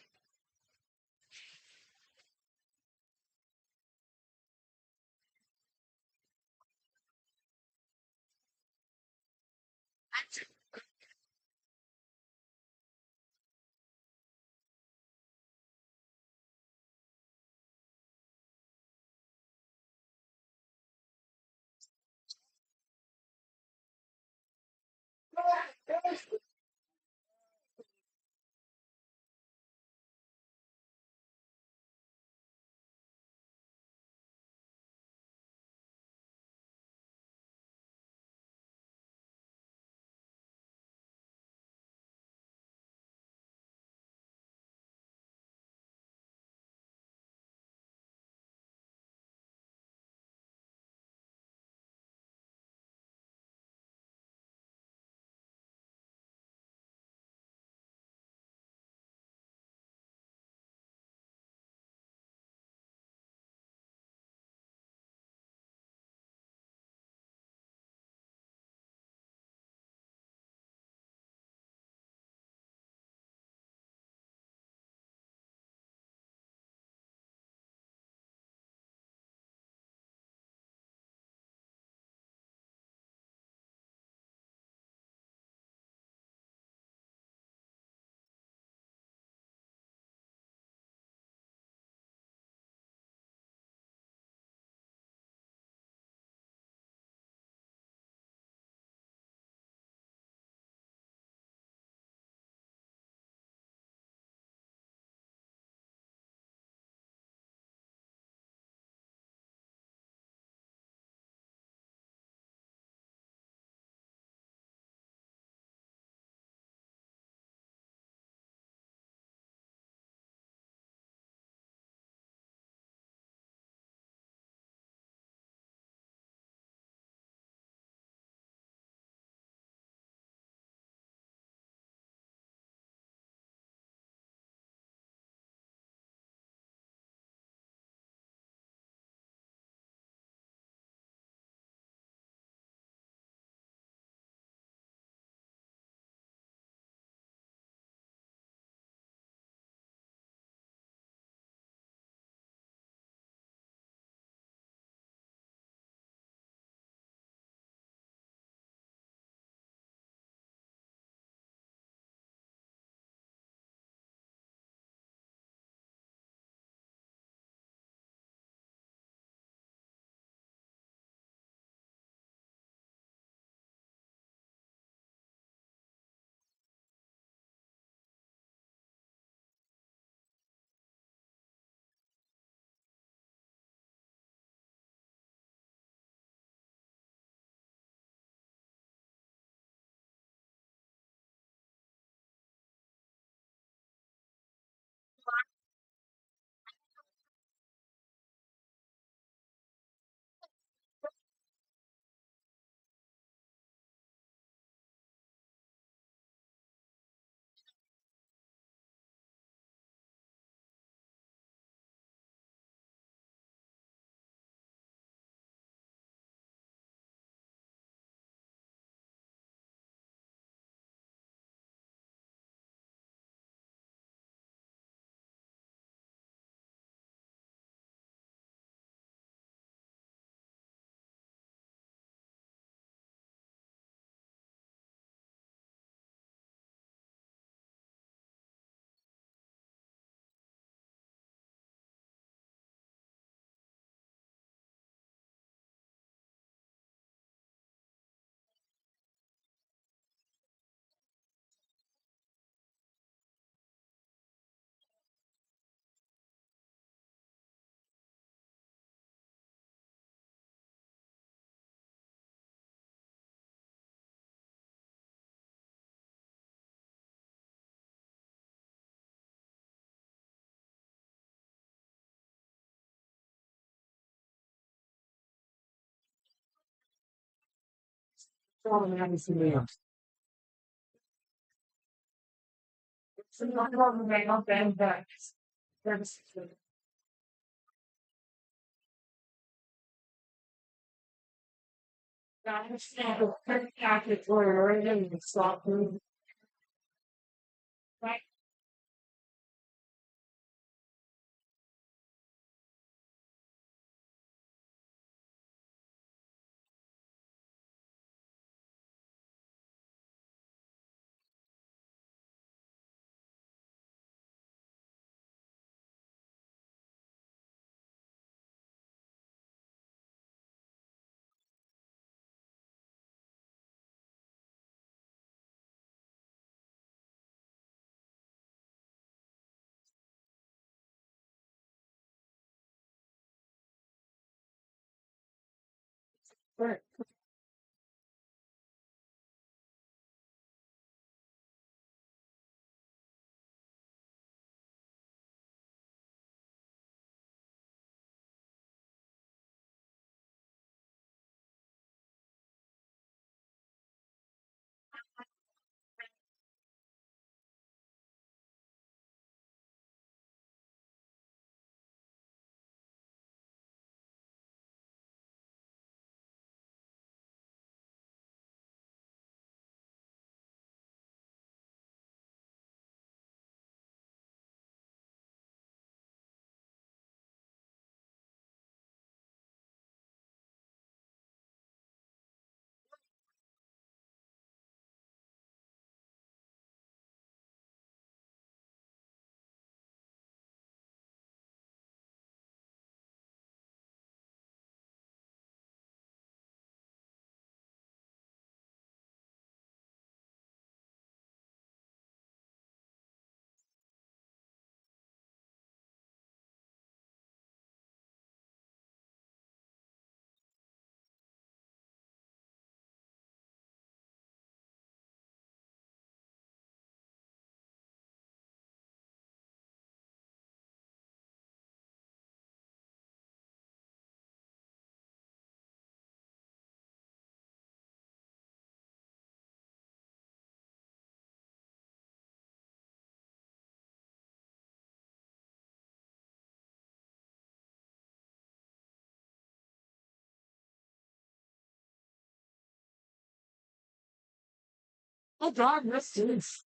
Oh God, this is.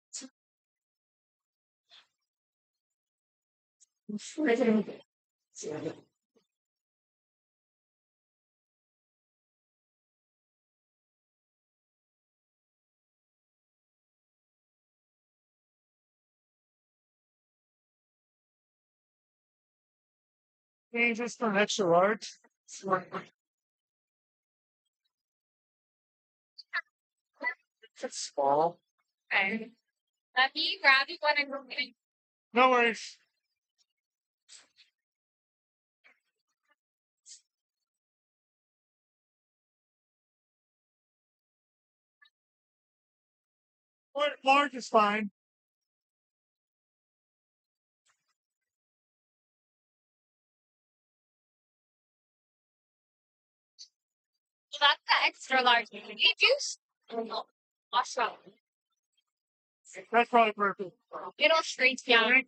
Hey, just for an extra large. It's small. Okay. Let me grab you one and go get it. No worries. Large is fine. So that's the extra large. You juice? No. Awesome. That's probably perfect. It'll straight down.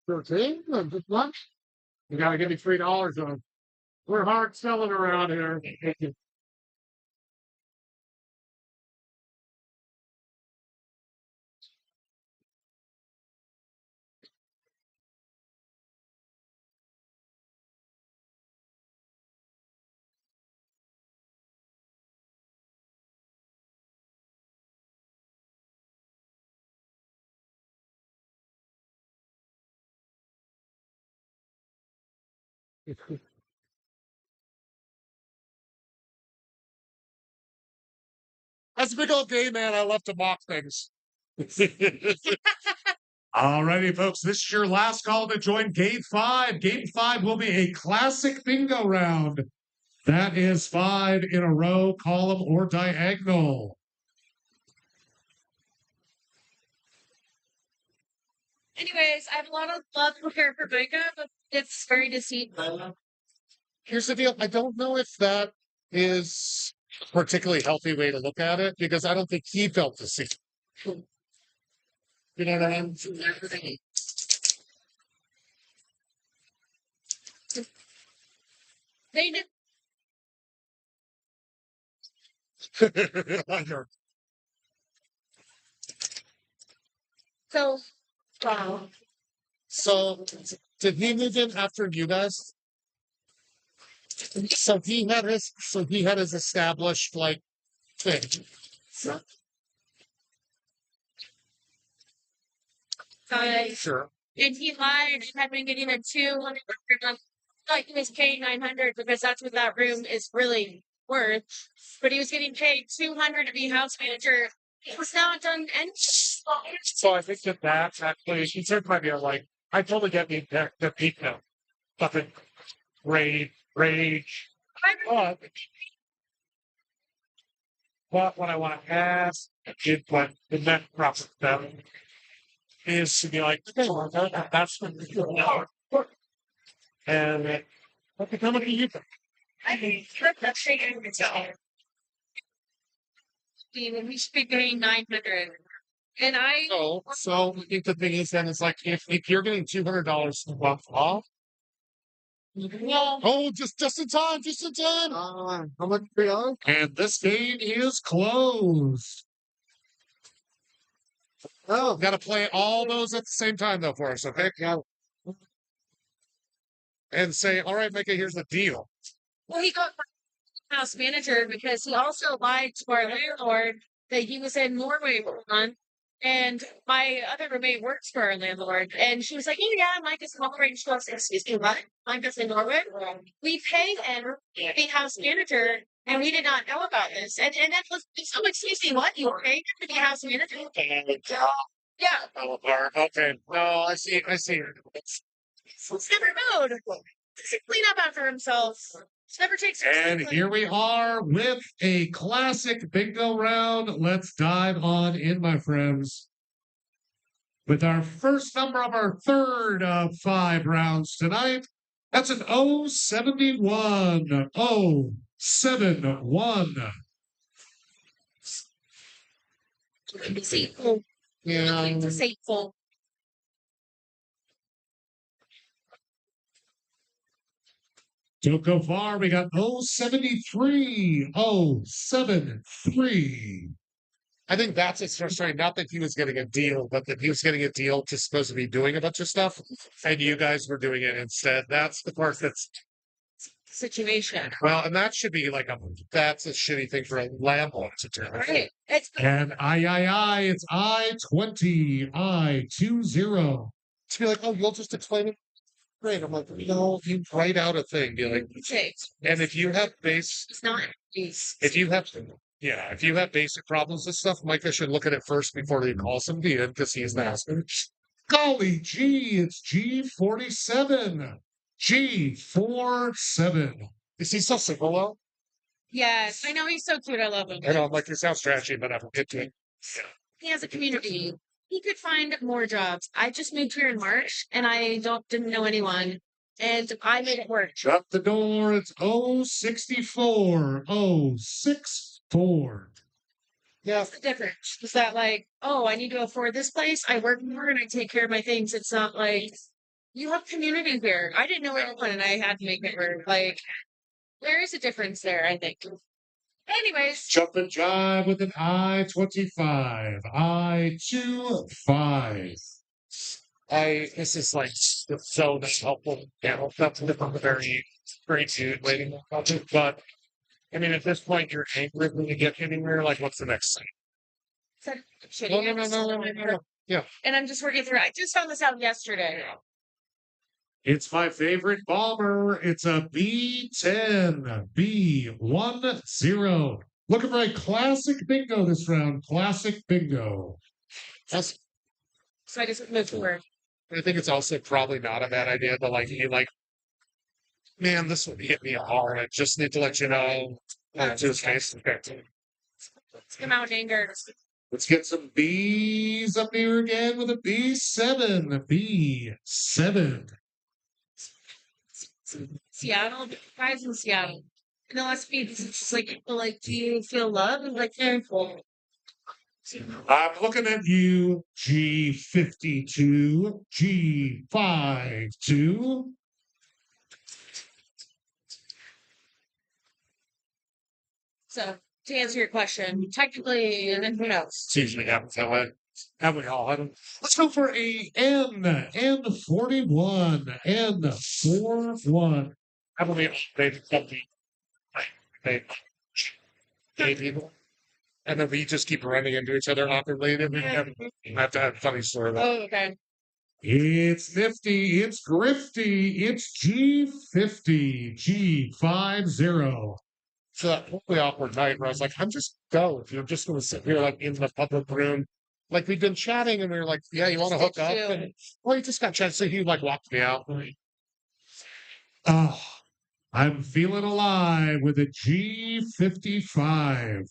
13? Just lunch? You gotta give me $3 on. We're hard selling around here. That's a big old day, man. I love to mock things. Alrighty, folks, this is your last call to join Game 5. Game 5 will be a classic bingo round. That is 5 in a row, column or diagonal. Anyways, I have a lot of love prepared for bingo, but it's very deceitful. Here's the deal. I don't know if that is a particularly healthy way to look at it because I don't think he felt the same. You know what I mean? They did. So, wow. So, did he move in after you guys? So he had his established like thing. Sure. And he lied and had been getting a 200. Like he was paying 900 because that's what that room is really worth. But he was getting paid 200 to be house manager. He was now done and So I think that that's actually he said might be like I totally get the peak now. Fucking rage. But what I want to ask is what the next proper step is to be like, okay, well, that's what you're doing now. And what the company you think? I mean, that's shaking itself. We should be paying 900. And I So I think the thing is then it's like if you're getting $200 a month off. well, Oh, just in time, how much we are? And this game is closed. Oh, got to play all those at the same time though for us, okay? Yeah. And say, all right, Micah, here's the deal. well, he got house manager because he also lied to our landlord that he was in Norway for a month. And my other roommate works for our landlord. And she was like, oh, yeah, Mike is covering. She goes, excuse me, what? Mike is in Norway? We pay him to be house manager, and we did not know about this. And that was, so excuse me, what? You paid him to be house manager? Yeah. Oh, okay. No, I see. He's never known. Clean up after himself. Never takes. And here we are with a classic bingo round. Let's dive on in, my friends. With our first number of our third of 5 rounds tonight. That's an 071. 071. Deceitful. Yeah. Deceitful. Don't go far. We got 073. 073. I think that's his frustrating. Not that he was getting a deal, but that he was getting a deal just supposed to be doing a bunch of stuff, and you guys were doing it instead. That's the part that's Situation. well, and that should be like that's a shitty thing for a landlord to do. Right. It's And it's I-20. I-20. To be like, oh, you'll just explain it. Great. I'm like, no, you write out a thing. Be like, and if you have it's not. if you have basic problems with stuff, Micah should look at it first before he calls somebody in because he's an asshole. Golly gee, it's G47. G47. Is he so single though? Yes, I know he's so cute. I love him. I know, I'm like, this sounds trashy, but I will get to it. He has a community. He could find more jobs. I just moved here in March, and I didn't know anyone, and I made it work. Shut the door. It's 064. 064. Yeah. What's the difference? Is that like, oh, I need to afford this place? I work more and I take care of my things. It's not like You have community here. I didn't know anyone and I had to make it work. Like, there is a difference there, I think. Anyways, Jump and jive with an I-25. I-25. This is like so that's helpful. Yeah, that's a very great dude waiting about it. But I mean, at this point, you're angry when you get anywhere. Like, what's the next thing? said No, no, no, no, no, no, no. Yeah. and I'm just working through it. I just found this out yesterday. It's my favorite bomber. It's a B10, B10. Looking for a classic bingo this round. Classic bingo. That's, So I just moved forward. I think it's also probably not a bad idea to like, be like, man, this would hit me hard. I just need to let you know. To his face. Okay. Come out in anger. Let's get some B's up here again with a B7. B7. Seattle, guys in Seattle. And the last beat is just like people like, do you feel love? And like, careful. I'm looking at you, G52, G52. So to answer your question, technically, and then who knows? It's usually happens that way. Have we all had them? Let's go for a N41, N41. How many they people? And then we just keep running into each other awkwardly. And we have to have a funny story about Oh, okay. It's nifty, it's grifty, it's G50, G50. so that really awkward night where I was like, I'm just go. If you're just going to sit here like in the public room, like we've been chatting and we were like, yeah, you want to hook up? And, well, you just got chatting. So he like walked me out. Oh, I'm feeling alive with a G55.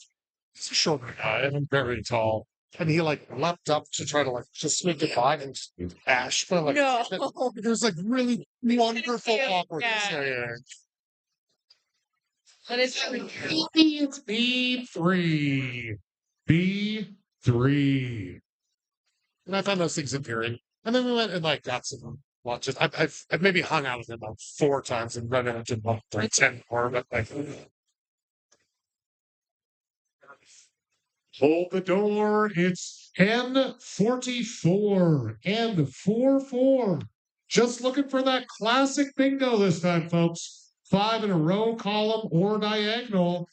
He's a shorter guy and I'm very tall. And he like leapt up to try to like just make it by and just ash. But like, No. it was like really wonderful cute, awkwardness. yeah. Yeah. But it's It's B3. B3. And I found those things endearing. And then we went and like got some lunches. I've maybe hung out with him about 4 times and run into him like 10 more, but like Hold the door. It's N44. N44. Just looking for that classic bingo this time, folks. 5 in a row, column, or diagonal.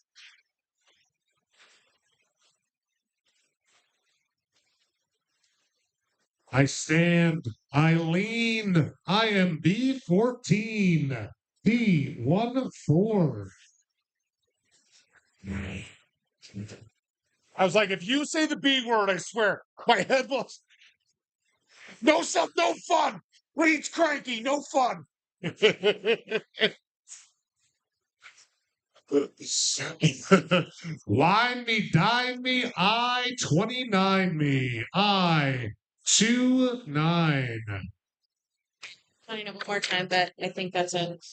I stand, I lean, I am B14, B14. I was like, if you say the B word, I swear, my head will. No stuff, no fun. Reed's cranky, no fun. Line me, dine me, I-29 me, I-29. I know one more time, but I think that's it.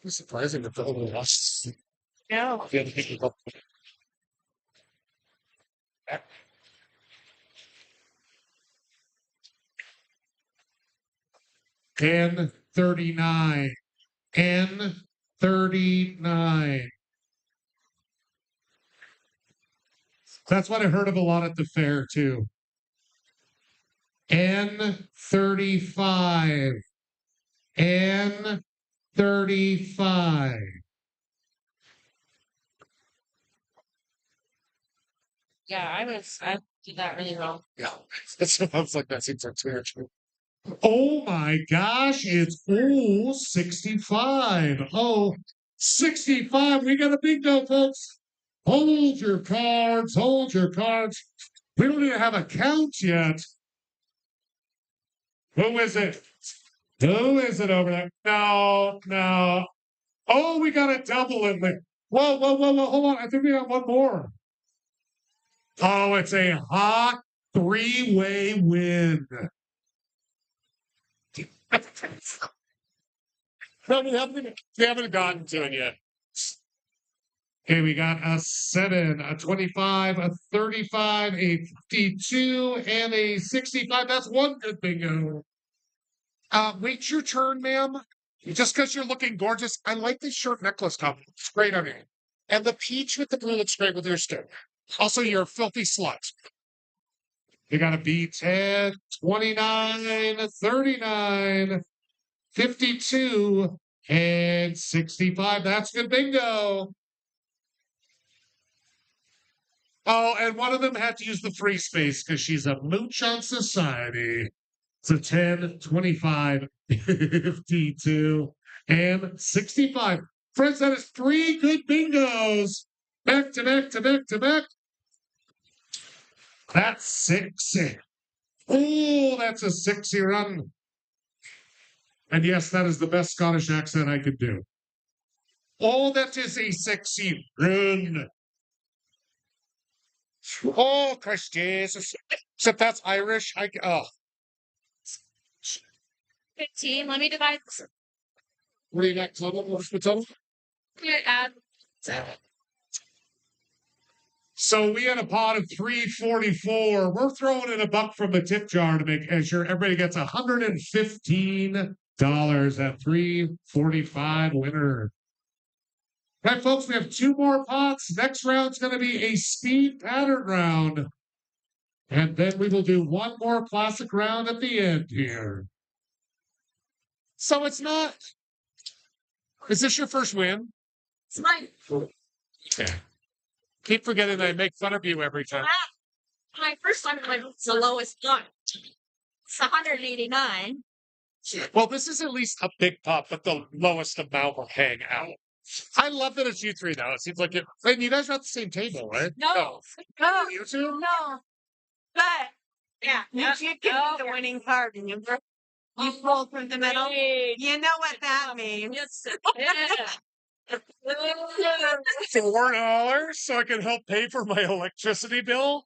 It's surprising that the whole lost No. the other people. N39. N39. That's what I heard of a lot at the fair, too. N35. N35. Yeah, I did that really wrong. Yeah, that's I was like, that seems like too much. Oh my gosh, it's 65. Oh, 65. We got a bingo, folks. Hold your cards, hold your cards. We don't even have a count yet. Who is it? Who is it over there? No, no. Oh, we got a double in there. Whoa, whoa, whoa, whoa. Hold on. I think we got one more. Oh, it's a hot 3-way win. No, we haven't gotten to it yet. Okay, we got a 7, a 25, a 35, a 52, and a 65. That's one good bingo. Wait your turn, ma'am. Just because you're looking gorgeous. I like this short necklace top. It's great on you. And the peach with the blue looks great with your stick. Also, you're a filthy slut. You got to be 10, 29, 39, 52, and 65. That's good bingo. Oh, and one of them had to use the free space because she's a mooch on society. So 10, 25, 52, and 65. Friends, that is 3 good bingos. Back to back to back to back. That's 6. Oh, that's a 6-y run. And yes, that is the best Scottish accent I could do. Oh, that is a 6-y run. Oh, Christ Jesus. Except that's Irish. Oh. 15. Let me divide this. What do you got total? What's the total? Here, add. So we had a pot of 344. We're throwing in a buck from the tip jar to make sure everybody gets $115 at 345 winner. Right, folks, we have 2 more pots. Next round's going to be a speed pattern round. And then we will do 1 more classic round at the end here. So it's not. Is this your first win? It's mine. Okay. Keep forgetting I make fun of you every time. My first time was the lowest one. It's 189. Well, this is at least a big pot, but the lowest amount will hang out. I love that it's you 3 now. It seems like it. And you guys are at the same table, right? No. You 2? No. But yeah, You did give me the winning card, and you pulled from the middle. You know what that means. Yes. $4 so I can help pay for my electricity bill.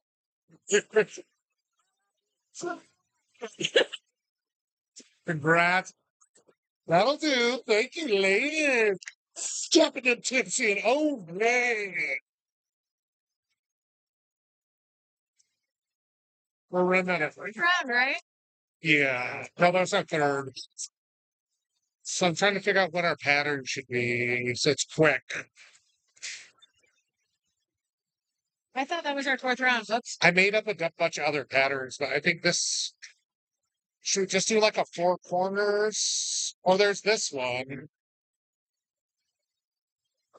Congrats. That'll do. Thank you, ladies. Jumping and tipsy and oh man. We're running out of Round, right? Yeah. No, that's our third. So I'm trying to figure out what our pattern should be. So it's quick. I thought that was our 4th round. I made up a bunch of other patterns, but I think this should we just do like a 4 corners. Oh, there's this one.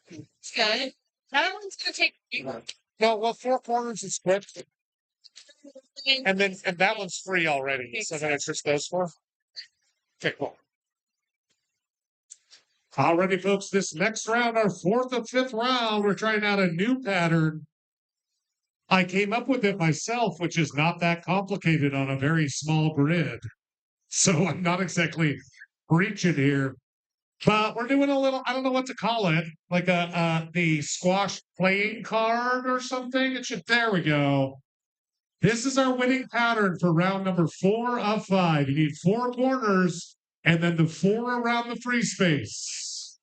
Good. That one's gonna take. No, well, 4 corners is quick. And that one's free already. So then it's just those 4. Okay, cool. Alrighty, folks, this next round, our 4th and 5th round, we're trying out a new pattern. I came up with it myself, which is not that complicated on a very small grid. So I'm not exactly preaching here. But we're doing a little, I don't know what to call it, like the squash playing card or something. There we go. This is our winning pattern for round number 4 of 5. You need 4 corners and then the 4 around the free space.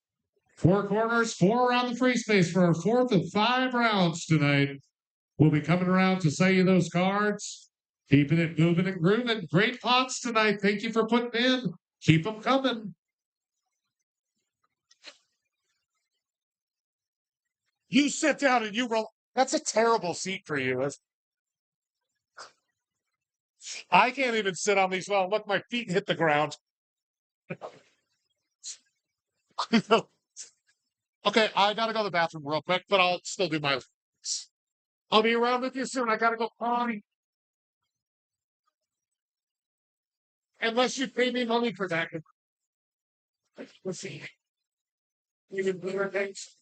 4 corners, 4 around the free space for our 4th of 5 rounds tonight. We'll be coming around to sell you those cards. Keeping it moving and grooving. Great pots tonight. Thank you for putting in. Keep them coming. You sit down and you roll. That's a terrible seat for you. I can't even sit on these well. Look, my feet hit the ground. Okay, I gotta go to the bathroom real quick, but I'll still do my. I'll be around with you soon. I gotta go potty. Unless you pay me money for that. Let's see. You can do things.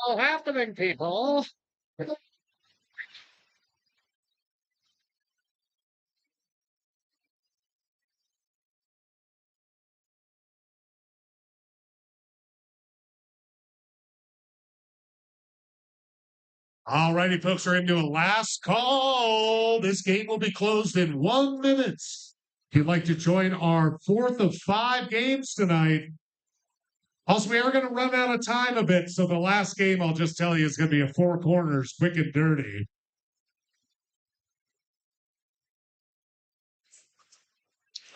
all happening, people? All righty, folks, we're into a last call. This game will be closed in 1 minute. If you'd like to join our fourth of 5 games tonight, also, we are going to run out of time a bit. So the last game, I'll just tell you, is going to be a 4 corners, quick and dirty.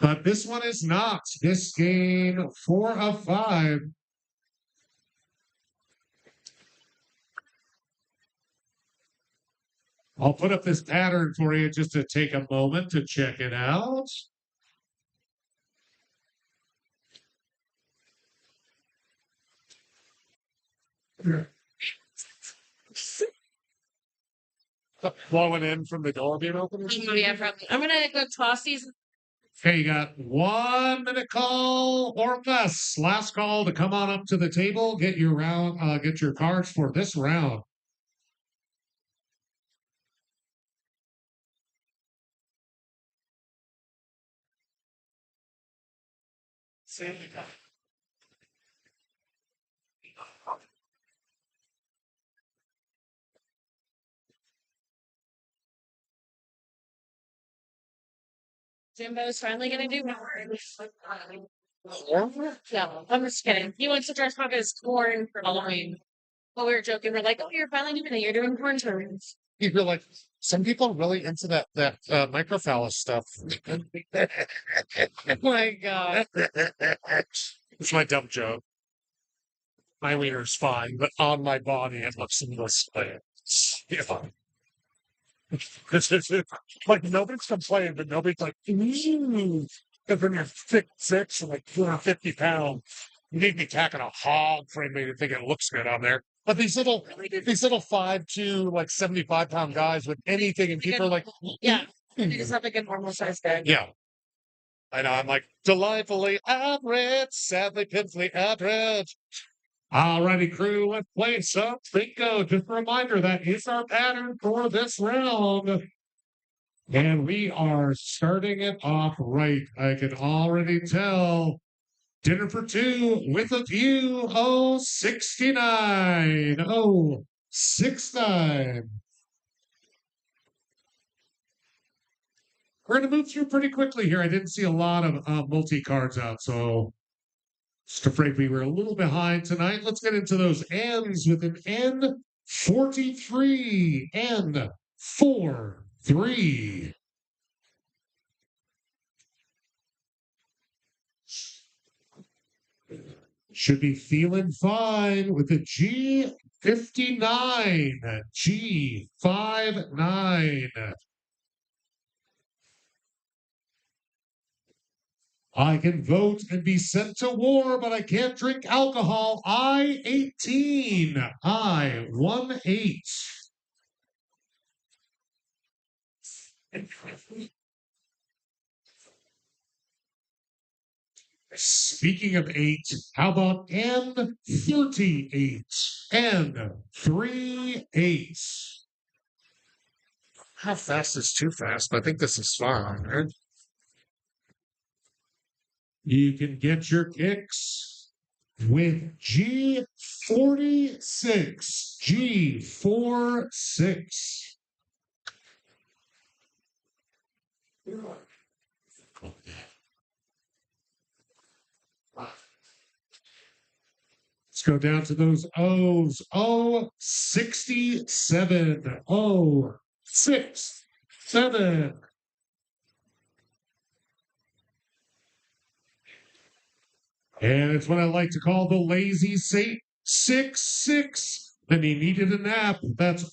But this one is not. This game, 4 of 5. I'll put up this pattern for you just to take a moment to check it out. Blowing in from the door being open. Oh, yeah, probably. I'm gonna go toss these. Okay, you got 1 minute call or less. Last call to come on up to the table. Get your get your cards for this round. Jimbo's finally gonna do more. No, I'm just kidding. He wants to try to talk his corn for Halloween. But we were joking. We're like, oh, you're finally doing it. You're doing corn turns. You feel like some people are really into that microphallus stuff. Oh my God. It's my dumb joke. My wiener's fine, but on my body it looks a little split. Yeah. Like nobody's complaining, but nobody's like, because when you're 6'6" and like 250 pounds, you need to be tacking a hog for anybody to think it looks good on there. But these little 5'2", like 75-pound guys with anything, and people are like, Yeah. They just have like a normal size guy. yeah. I know. I'm like delightfully average, sadly pitifully average. Alrighty, crew, let's play some bingo. Just a reminder, that is our pattern for this round. And we are starting it off right. I can already tell. Dinner for two with a view. 69. 69. We're going to move through pretty quickly here. I didn't see a lot of multi cards out, so just afraid we were a little behind tonight. Let's get into those N's with an N43. N43. Should be feeling fine with a G59. G59. I can vote and be sent to war, but I can't drink alcohol. I-18. I-18. Speaking of 8, how about N38? N38. How fast is too fast? But I think this is fine, right? You can get your kicks with G46. G46. Let's go down to those O's. 67. 67. And it's what I like to call the lazy Satan. 6'6". Then he needed a nap. That's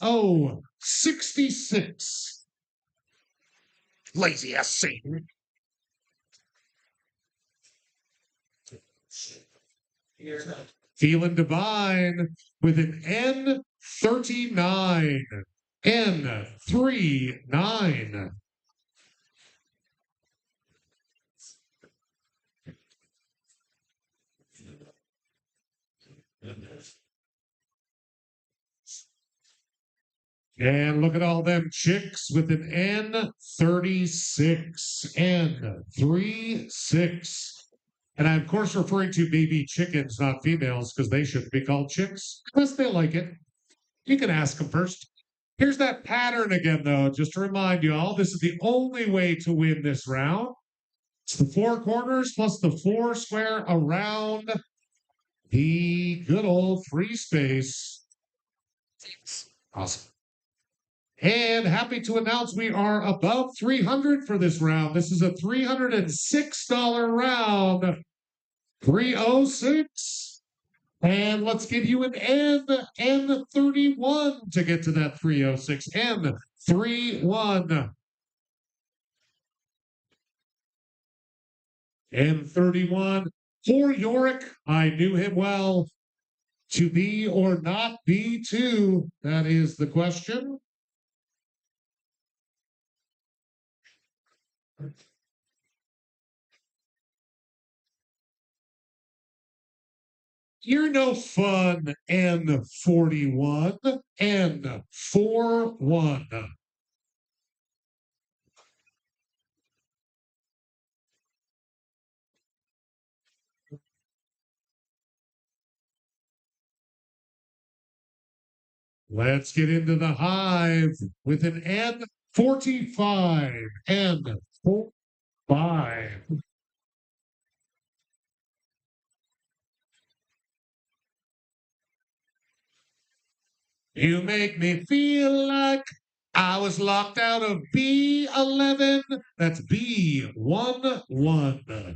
66. Lazy ass Satan. Feeling divine with an N39. N39. And look at all them chicks with an N36. N36. And I'm, of course, referring to baby chickens, not females, because they shouldn't be called chicks unless they like it. You can ask them first. Here's that pattern again, though, just to remind you all, this is the only way to win this round. It's the 4 corners plus the 4 square around the good old free space. Awesome. And happy to announce we are above 300 for this round. This is a $306 round. 306. And let's give you an N31 to get to that 306. N31. N31 for Yorick. I knew him well. To be or not be two? That is the question. You're no fun, N41. N41. Let's get into the hive with an N45. N45. You make me feel like I was locked out of B11. That's B11.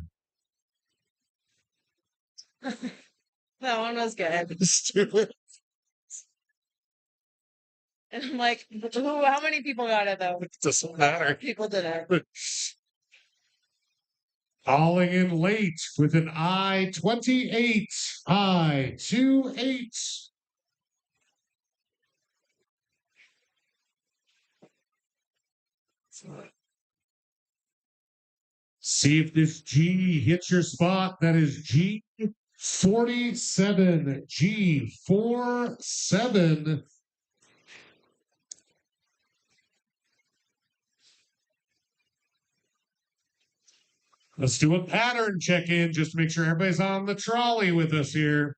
That one was good. Stupid. And I'm like, how many people got it though? It doesn't matter. People did it. Calling in late with an I-28. I-28. See if this G hits your spot. That is G47. G47. Let's do a pattern check-in just to make sure everybody's on the trolley with us here.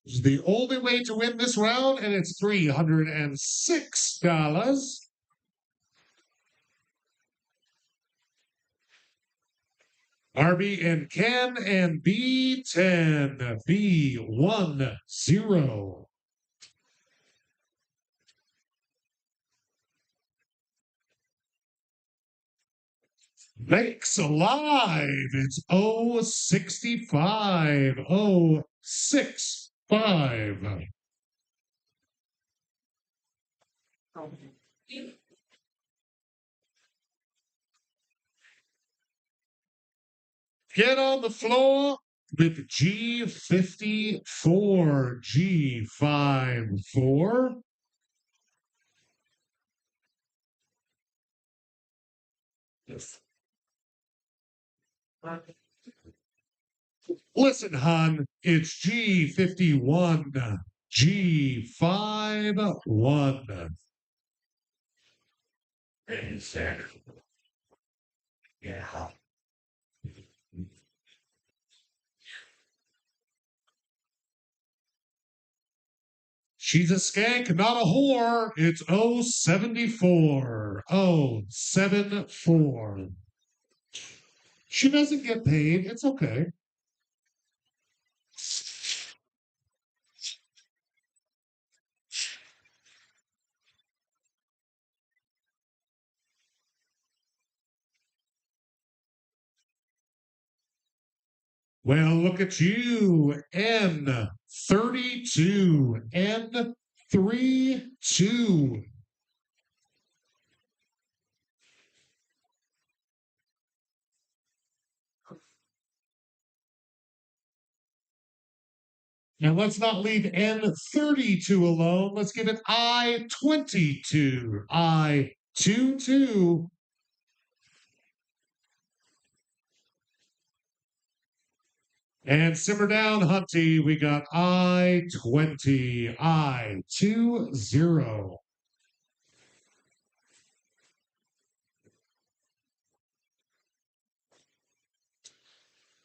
This is the only way to win this round, and it's $306. RB and Ken and B10. B10. Thanks alive. It's 065. 065. Get on the floor with G54. G54. Listen, hon, it's G51. G51. Yeah. She's a skank, not a whore. It's 074. 074. She doesn't get paid. It's okay. Well, look at you. N32. N32. Now let's not leave N32 alone. Let's give it I-22. I-22. And simmer down, Hunty. We got I-20, I-20.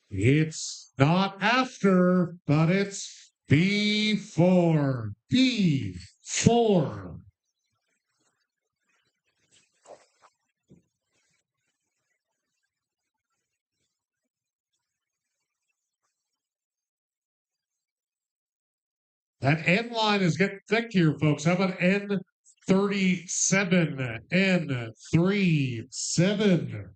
It's not after, but it's before. Before. That N line is getting thick here, folks. How about N37? N37.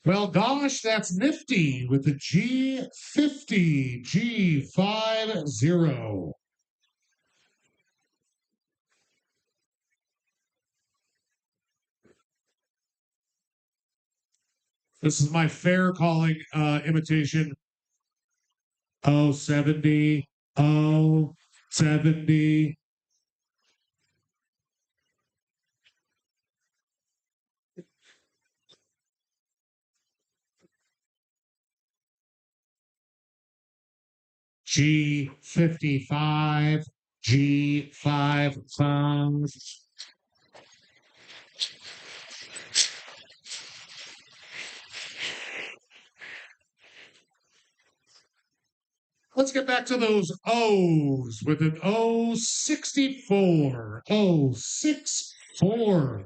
Well, gosh, that's nifty with the G50, G50. This is my fair calling imitation. Oh, 70. Oh, 70. G55, G55. Let's get back to those O's with an O64. O64.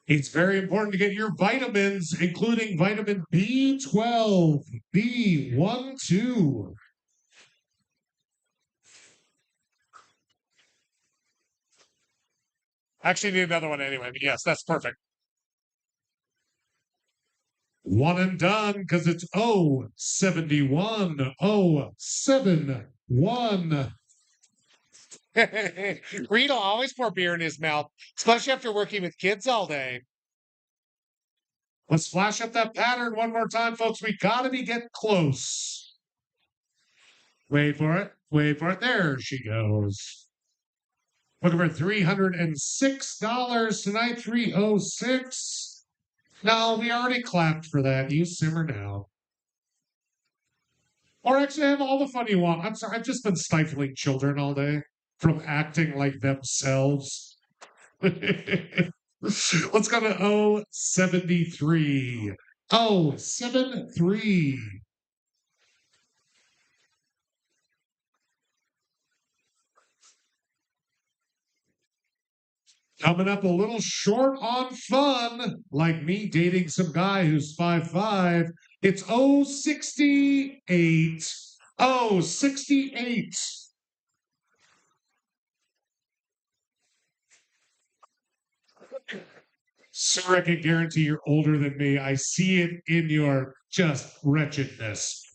It's very important to get your vitamins, including vitamin B12, B12. Actually, need another one anyway. But yes, that's perfect. One and done because it's 071. 071. Reed will always pour beer in his mouth, especially after working with kids all day. Let's flash up that pattern one more time, folks. We got to be getting close. Wait for it. Wait for it. There she goes. Looking for $306 tonight. 306. No, we already clapped for that. You simmer down. Or actually have all the fun you want. I'm sorry, I've just been stifling children all day from acting like themselves. Let's go to 073. 073. Coming up a little short on fun, like me dating some guy who's 5'5". It's 068. 068. Sir, I can guarantee you're older than me. I see it in your just wretchedness.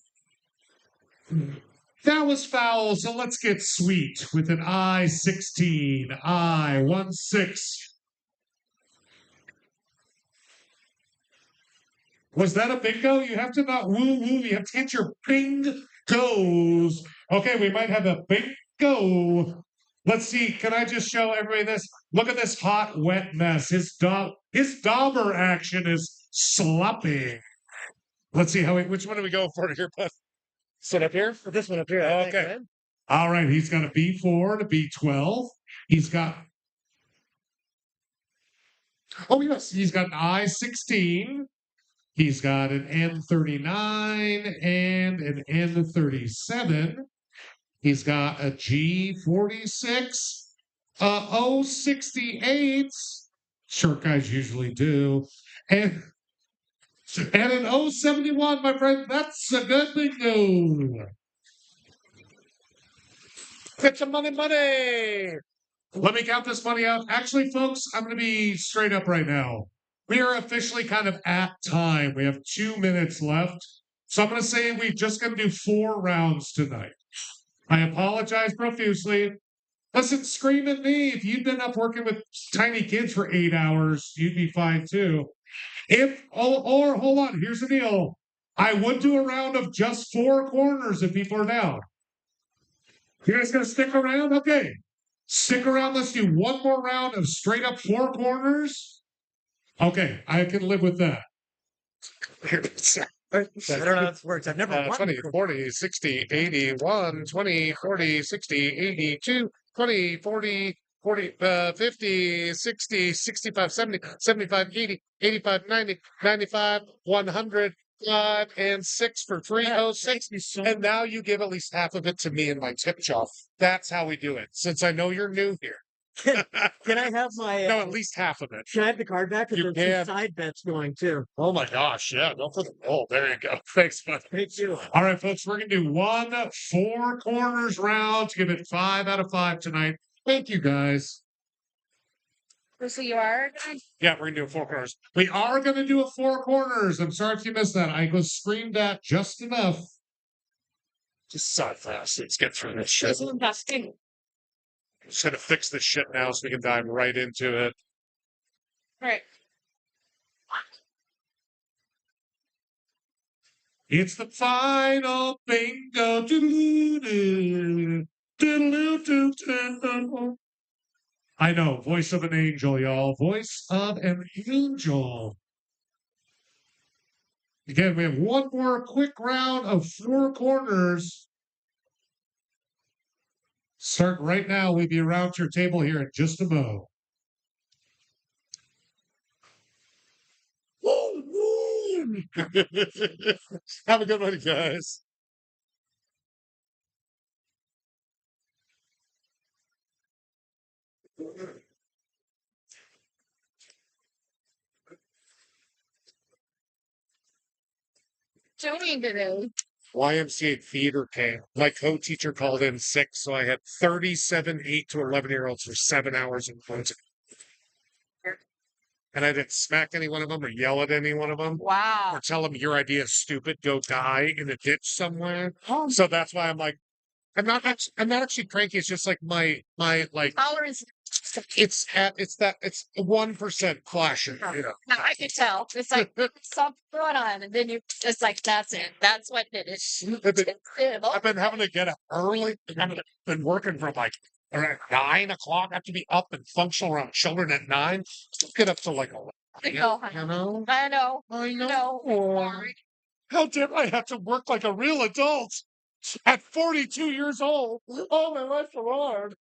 That was foul, so let's get sweet with an I-16. I-16. Was that a bingo? You have to not woo-woo. You have to get your bingos. Okay, we might have a bingo. Let's see. Can I just show everybody this? Look at this hot, wet mess. His dauber action is sloppy. Let's see which one do we go for here, bud? Sit up here? This one up here. Okay. All right. He's got a B4 to B12. He's got. Oh, yes. He's got an I-16. He's got an N39 and an N37. He's got a G46, 068. Short guys usually do. And an 071, my friend. That's a good bingo. Get some money. Let me count this money out. Actually, folks, I'm going to be straight up right now. We are officially kind of at time. We have 2 minutes left. So I'm going to say we're just going to do 4 rounds tonight. I apologize profusely. Listen, scream at me. If you'd been up working with tiny kids for 8 hours, you'd be fine too. Or hold on, here's the deal. I would do a round of just 4 corners if people are down. You guys gonna stick around? Okay. Stick around. Let's do one more round of straight up 4 corners. Okay, I can live with that. I don't know how this works. I've never won 20, before. 40, 60, 80, 1, 20, 40, 60, 82, 20, 40, 40, 50, 60, 65, 70, 75, 80, 85, 90, 95, 100, 5, and 6 for 306. Thank you so And now you give at least half of it to me and my tip jar. That's how we do it. Since I know you're new here. Can I have my? No, at least half of it. Can I have the card back? You Because there's can. two side bets going too. Oh my gosh, yeah, go for the roll. There you go. Thanks, bud. Thank you. All right, folks, we're gonna do one 4 corners round to give it 5 out of 5 tonight. Thank you guys. So you are. Yeah, we're gonna do 4 corners. We are going to do a 4 corners. I'm sorry if you missed that. I was screamed at just enough. Just so fast. Let's get through this shit. This is investing. Just gonna fix this shit now so we can dive right into it. Right. It's the final bingo. Doodaloo-doo. Doodaloo-doo-doo. I know, voice of an angel, y'all. Voice of an angel. Again, we have one more quick round of 4 corners. Start right now. We'll be around your table here in just a moment. Have a good one, guys. Doing today. YMCA theater camp. My co-teacher called in sick, so I had 37 8 to 11-year-olds for 7 hours in closing. And I didn't smack any one of them or yell at any one of them Wow. or tell them your idea is stupid, go die in a ditch somewhere. Oh, So that's why I'm like, I'm not actually cranky. It's just like my like Tolerance. it's 1% flashing, you know. No, I can tell. It's like something going on, and then you just like that's it. That's what it is. I've been having to get up early. I've been working from like around 9 o'clock. I have to be up and functional around children at 9. Get up to like 11. I know. You know? I know. I No. Sorry. How dare I have to work like a real adult at 42 years old? Oh, my life's so hard.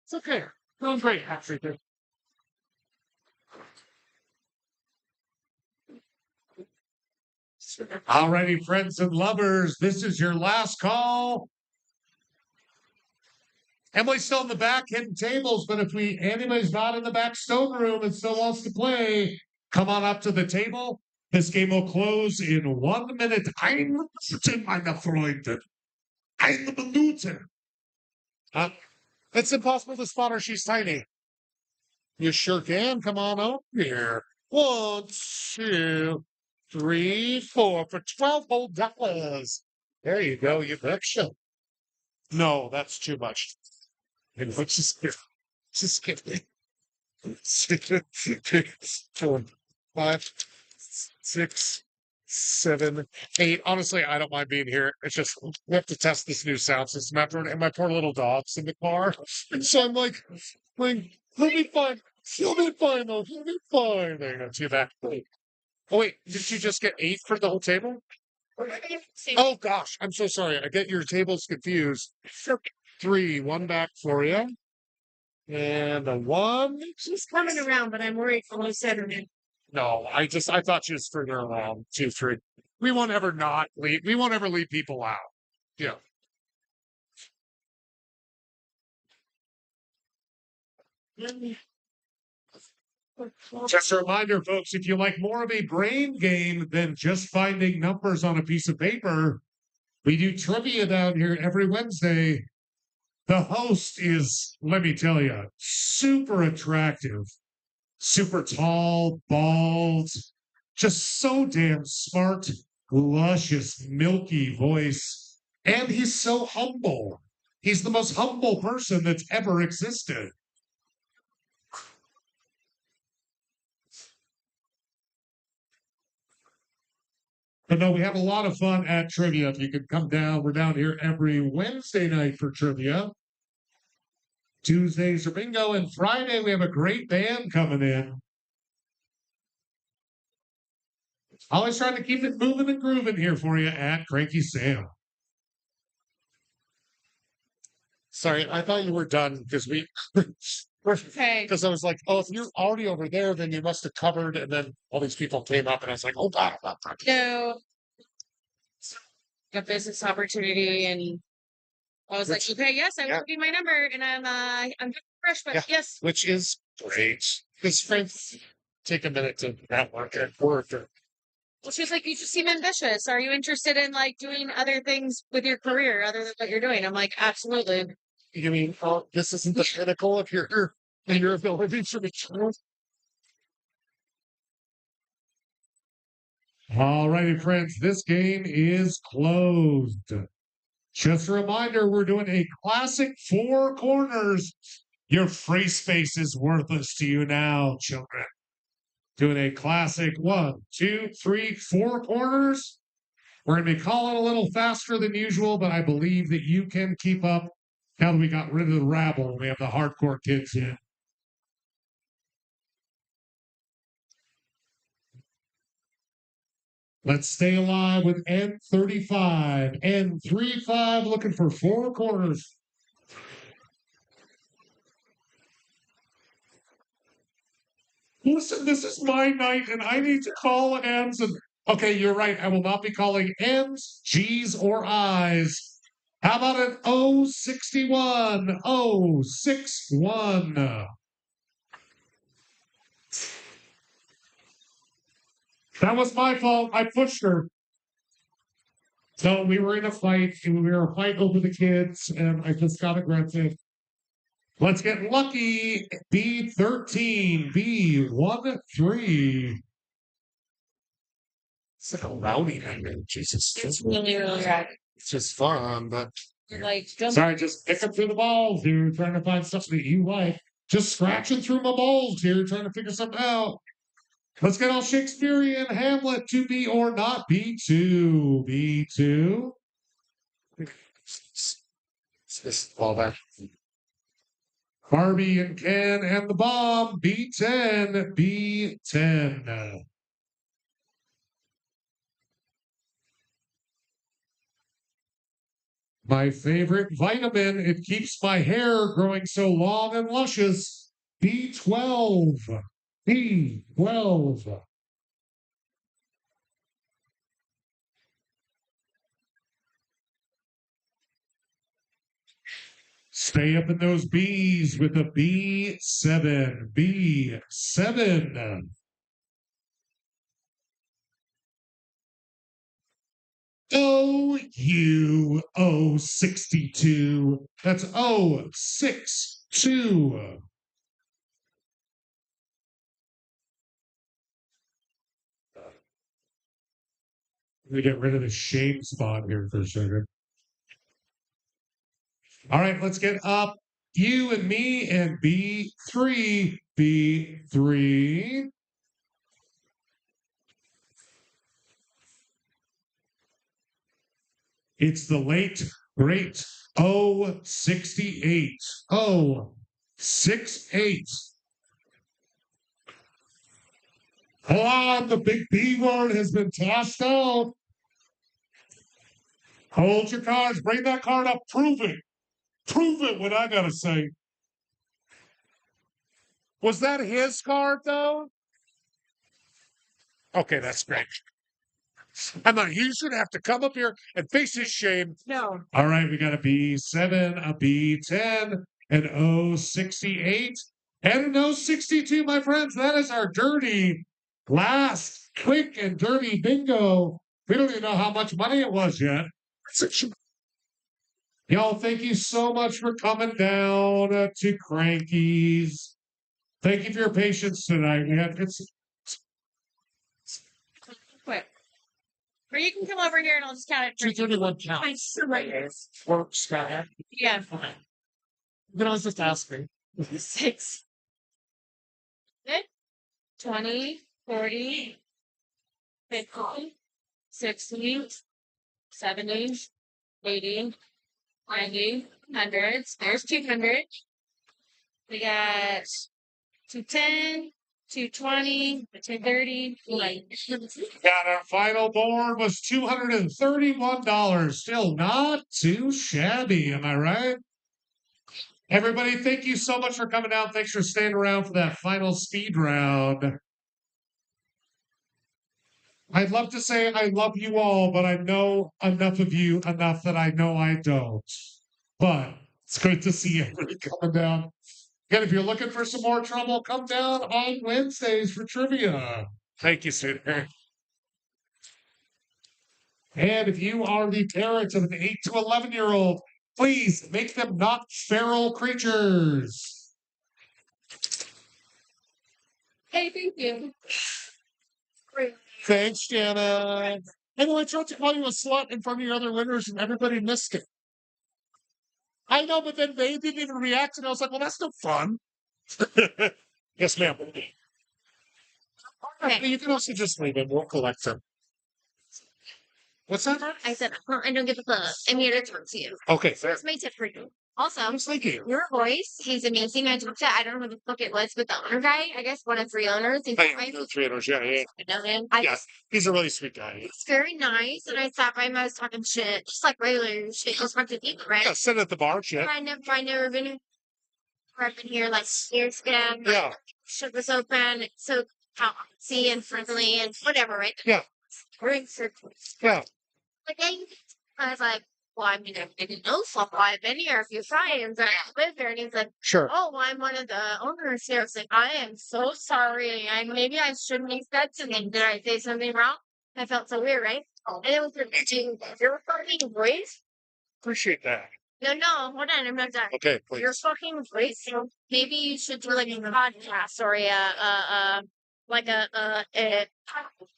It's okay. Doing great, actually. Alrighty, friends and lovers, this is your last call. Emily's still in the back hitting tables, but if anybody's not in the back stone room and still wants to play, come on up to the table. This game will close in 1 minute. 1 Minute, meine Freunde. 1 Minute. It's impossible to spot her. She's tiny. You sure can. Come on up here. 1, 2, 3, 4 for $12 whole. There you go. You betcha. No, that's too much. Just kidding. 4, 5, 6, 7, 8. Honestly, I don't mind being here. It's just we have to test this new sound system after, and my poor little dog's in the car. And so I'm like, he'll be fine. He'll be fine though. He'll be fine. There you go. Too bad. Oh wait, did you just get 8 for the whole table? Oh gosh, I'm so sorry. I get your tables confused. 3, 1 back for you. And a 1. She's coming around, but I'm worried for my Saturday. No, I thought she was further along. 2, 3. We won't ever not leave. We won't ever leave people out. Yeah. Just a reminder, folks, if you like more of a brain game than just finding numbers on a piece of paper, we do trivia down here every Wednesday. The host is, let me tell you, super attractive, super tall, bald, just so damn smart, luscious, milky voice. And he's so humble. He's the most humble person that's ever existed. But no, we have a lot of fun at trivia. If you could come down, we're down here every Wednesday night for trivia. Tuesdays are bingo, and Friday we have a great band coming in. Always trying to keep it moving and grooving here for you at Cranky Sam. Sorry, I thought you were done because Okay. because I was like, oh, if you're already over there, then you must have covered. And then all these people came up, and I was like, oh God. So, a business opportunity, and I was like, okay, yes, I will give you my number, and I'm fresh, but Yeah. yes. Which is great. Because friends take a minute to network at work. Well, she was like, you just seem ambitious. Are you interested in like doing other things with your career other than what you're doing? I'm like, absolutely. You mean, oh, this isn't the pinnacle of your ability to be true? All righty, friends, this game is closed. Just a reminder, we're doing a classic 4 corners. Your free space is worthless to you now, children. Doing a classic 1, 2, 3, 4 corners. We're going to be calling a little faster than usual, but I believe that you can keep up now that we got rid of the rabble. We have the hardcore kids in. Let's stay alive with N35. N35 looking for 4 corners. Listen, this is my night and I need to call N's. And okay, you're right. I will not be calling N's, G's, or I's. How about an 061? 061. That was my fault. I pushed her. So we were in a fight. We were in a fight over the kids, and I just got aggressive. Let's get lucky. B13, B13. It's like a rowdy nightmare. Jesus. It's really, really rad. It's just fun, but You're like, don't Sorry, just picking through the balls here, trying to find something that you like. Just scratching through my balls here, trying to figure something out. Let's get all Shakespearean Hamlet to be or not B2. B2. it's just all that. Barbie and Ken and the bomb. B10. B10. My favorite vitamin. It keeps my hair growing so long and luscious. B12. B12. Stay up in those B's with a B7. B7. OU062. That's 062. Let me get rid of the shame spot here for a second. All right, let's get up. You and me and B3. B3. It's the late, great 068. 068. Hold on, the big B word has been tossed out. Hold your cards. Bring that card up. Prove it. Prove it, what I gotta say. Was that his card, though? Okay, that's great. I'm not, he should have to come up here and face his shame. No. All right, we got a B7, a B10, an 068, and an 062, my friends. That is our dirty, last, quick, and dirty bingo. We don't even know how much money it was yet. Y'all, thank you so much for coming down to Cranky's. Thank you for your patience tonight, man. It's Quick. Or you can come over here and I'll just count it for you. 231 count. Works, man. Yeah. Then I was just asking. 6. Good. 20, 40, 50, 60, 70, 80, 90, 100. There's 200. We got 210, 220, 230. got our final board was $231. Still not too shabby, am I right? Everybody, thank you so much for coming out. Thanks for staying around for that final speed round. I'd love to say I love you all, but I know enough of you enough that I know I don't. But it's great to see everybody coming down. Again, if you're looking for some more trouble, come down on Wednesdays for trivia. Thank you, sir. And if you are the parents of an 8 to 11-year-old, please make them not feral creatures. Hey, thank you. Thanks, Jana. Anyway, I tried to call you a slut in front of your other winners and everybody missed it. I know, but then they didn't even react, and I was like, well, that's no fun. Yes, ma'am. Okay. You can also just leave it. We'll collect them. What's that? I said, I don't give a fuck. I'm here to talk to you. Okay, fair. That's my tip for you. Also, Thank you. your voice, he's amazing. I talked to, I don't know who the fuck it was, but the owner guy, I guess one of 3 owners. He's I know trainers. Yeah, yeah. I know him. Yeah, he's a really sweet guy. It's very nice, and I sat by him. I was talking shit, just like regular shit. Just want to eat, right? Yeah, sit at the bar, shit. I never been here. I've been here like years ago. Yeah. Shit was open. It's so see and friendly and whatever, right? Yeah. Drinks or Yeah. like I was like, well, I mean, I didn't know so why I've been here a few times. I live there, and he's like, Sure. oh, well, I'm one of the owners here. I was like, I am so sorry. Maybe I shouldn't have said something. Did I say something wrong? I felt so weird, right? And it was your fucking voice. Appreciate that. No, hold on, I'm not done. Okay, please. Your fucking voice. So maybe you should do like a podcast or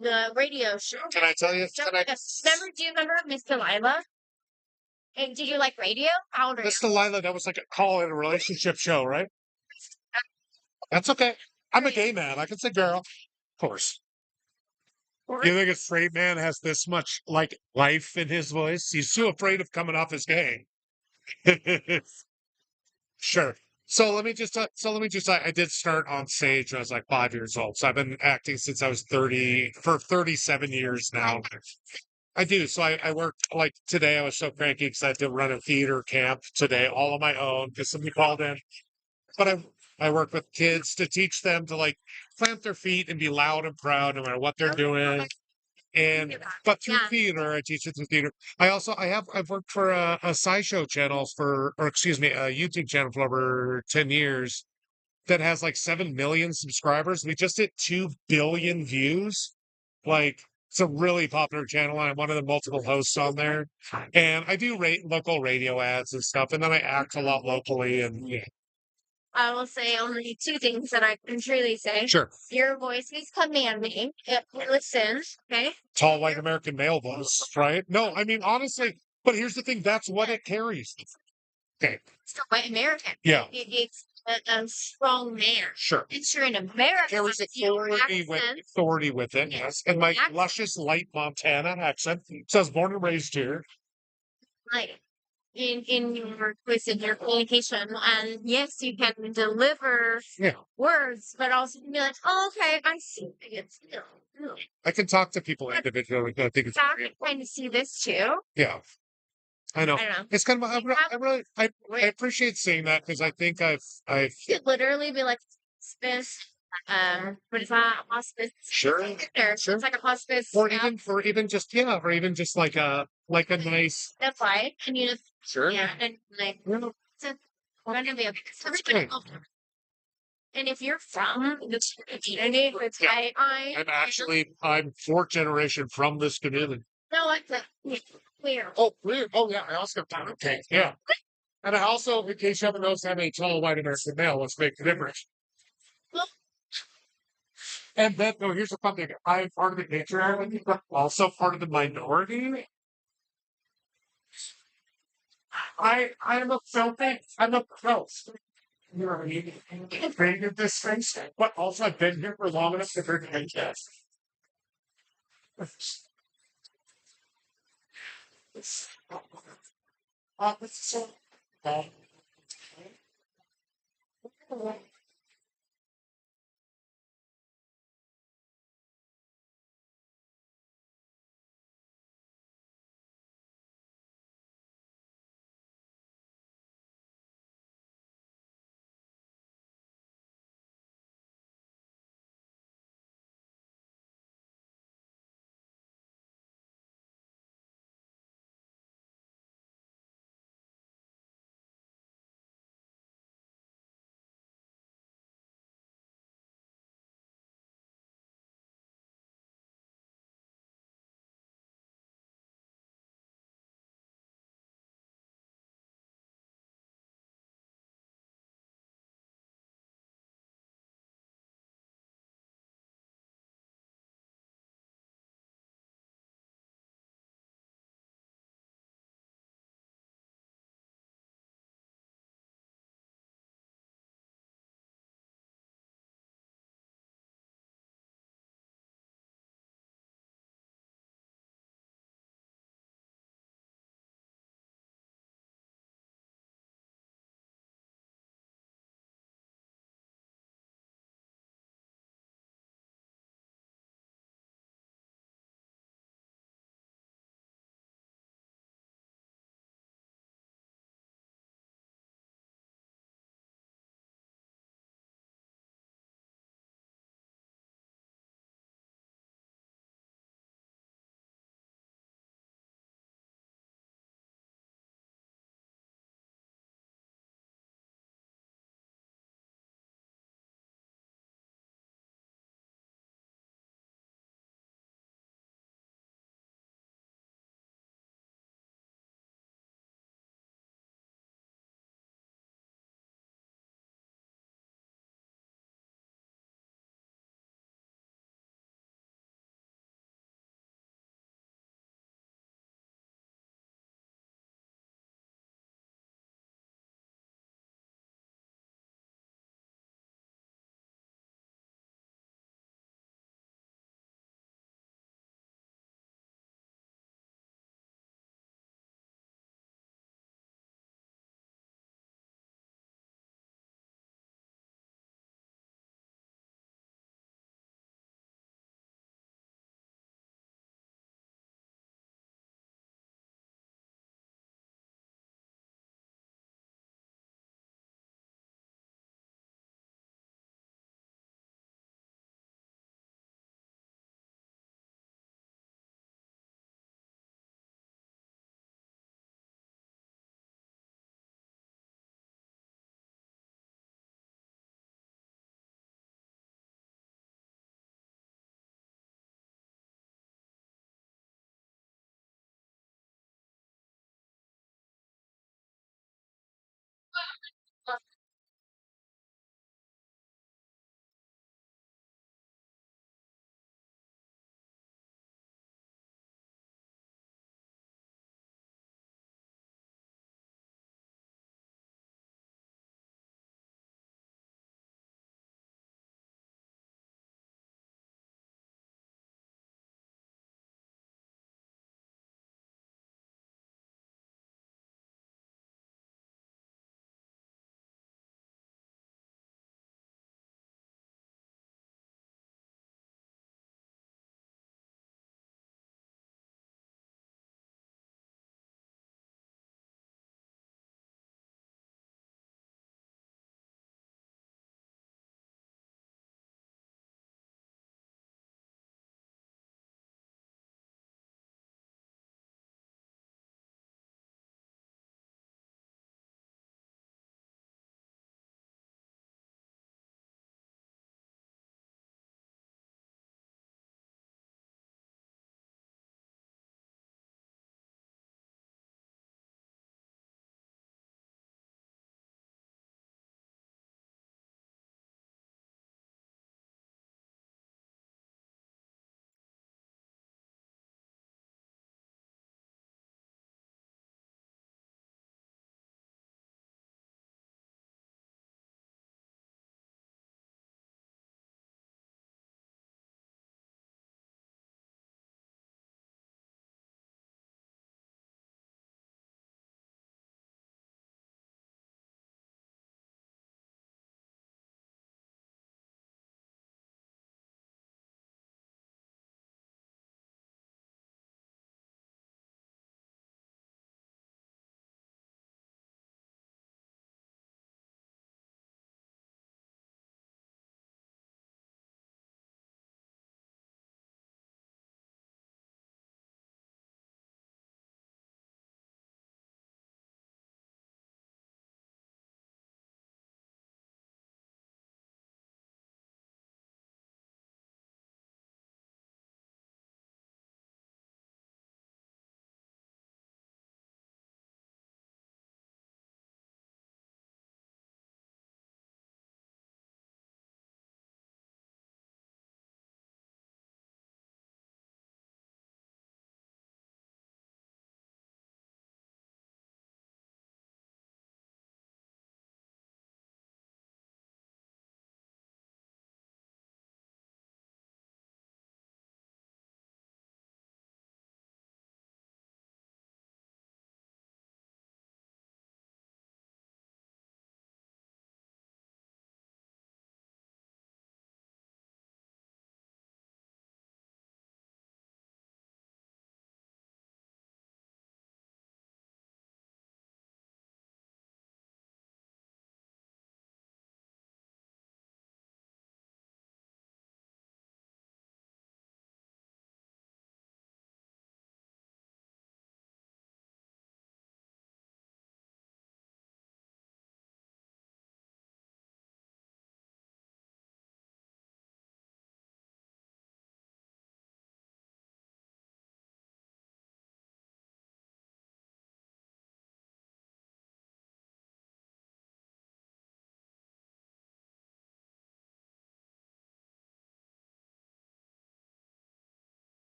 the radio show. Can I tell you? Do you remember Miss Delilah? And did you like radio? How old are you? Miss Delilah, that was like a call in a relationship show, right? That's okay. I'm a gay man. I can say girl. Of course. You think a straight man has this much like life in his voice? He's too afraid of coming off as gay. Sure. So let me just I did start on stage when I was like 5 years old. So I've been acting since I was 30 for 37 years now. I do. So I work like today. I was so cranky because I had to run a theater camp today, all on my own because somebody called in. But I work with kids to teach them to like plant their feet and be loud and proud no matter what they're doing. And but through Yeah. theater, I teach it through theater. I've worked for a SciShow channel or excuse me, a YouTube channel for over 10 years that has like 7 million subscribers. We just hit 2 billion views. Like it's a really popular channel. And I'm one of the multiple hosts on there. And I do local radio ads and stuff. And then I act a lot locally and yeah. I will say only two things that I can truly say. Sure. Your voice is commanding. It listens, okay? Tall white American male voice, right? No, I mean honestly, but here's the thing, that's what it carries. Okay. It's not white American. Yeah. It's a strong man. Sure. It's you're in America. Carries your authority with it, Yes. yes. And my Accent. luscious light Montana accent. So I was born and raised here. like in your voice and your communication. And yes, you can deliver Yeah. words, but also be like, oh, okay, I see it's I can talk to people individually. I think it's I great. kind of see this too. Yeah. I know. I don't know. It's kind of I Wait. appreciate saying that because I think I've You could literally be like hospice, what is that? Hospice. Sure, Or sure. It's like a hospice. or even just like a nice That's why. And you just sure. yeah, and like Yeah. it's gonna be okay. great. And if you're from the community with Yeah. I I'm fourth generation from this community. no, it's clear. Oh, weird. Oh, yeah. I also got okay. Yeah. And I also, in case you haven't noticed, I'm a tall white American male. Let's make the difference. Well- And then, oh, here's the fun thing. I'm part of the patriarchy, but also part of the minority. I'm a filthy. I'm a gross. You know what I mean? I've created this space, but also I've been here for long enough to bring it yes.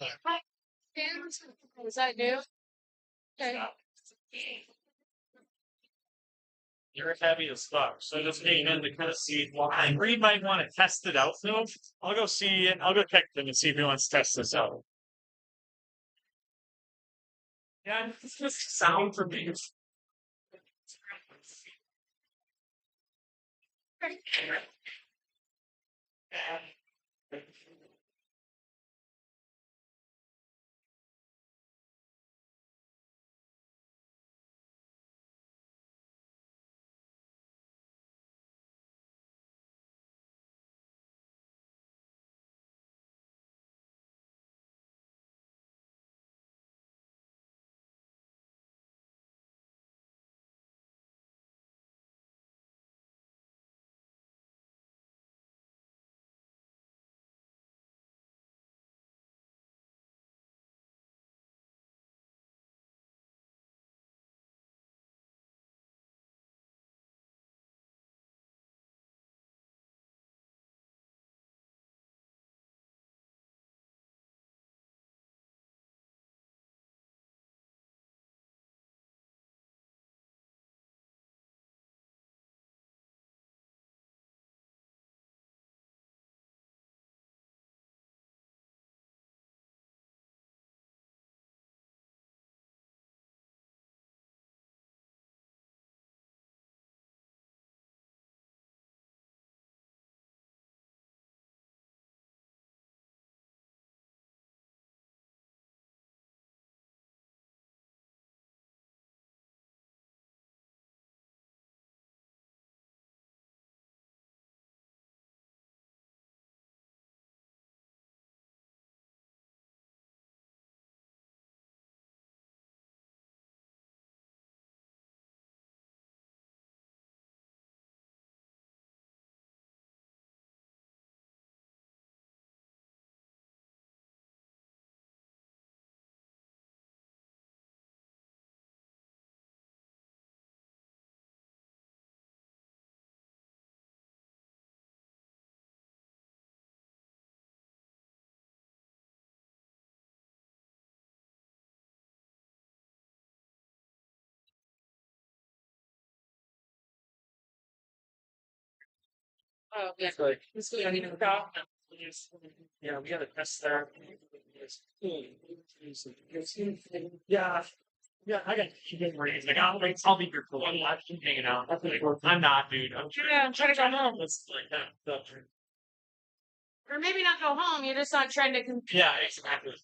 Hi. Is that new? Okay. You're heavy as fuck. So just came in to kind of see why. Reed might want to test it out though. I'll go see it. I'll go check them and see if he wants to test this out. Yeah, it's just sound for me. Oh, yeah. Like, This we don't even talk. yeah, we got to test there. Yeah. Yeah, I got chicken wings. Like, I'll be here for one. I'm just hanging out. I'm not, dude. Yeah, I'm trying to go home. It's like that. Or maybe not go home. You're just not trying to. Yeah, exactly.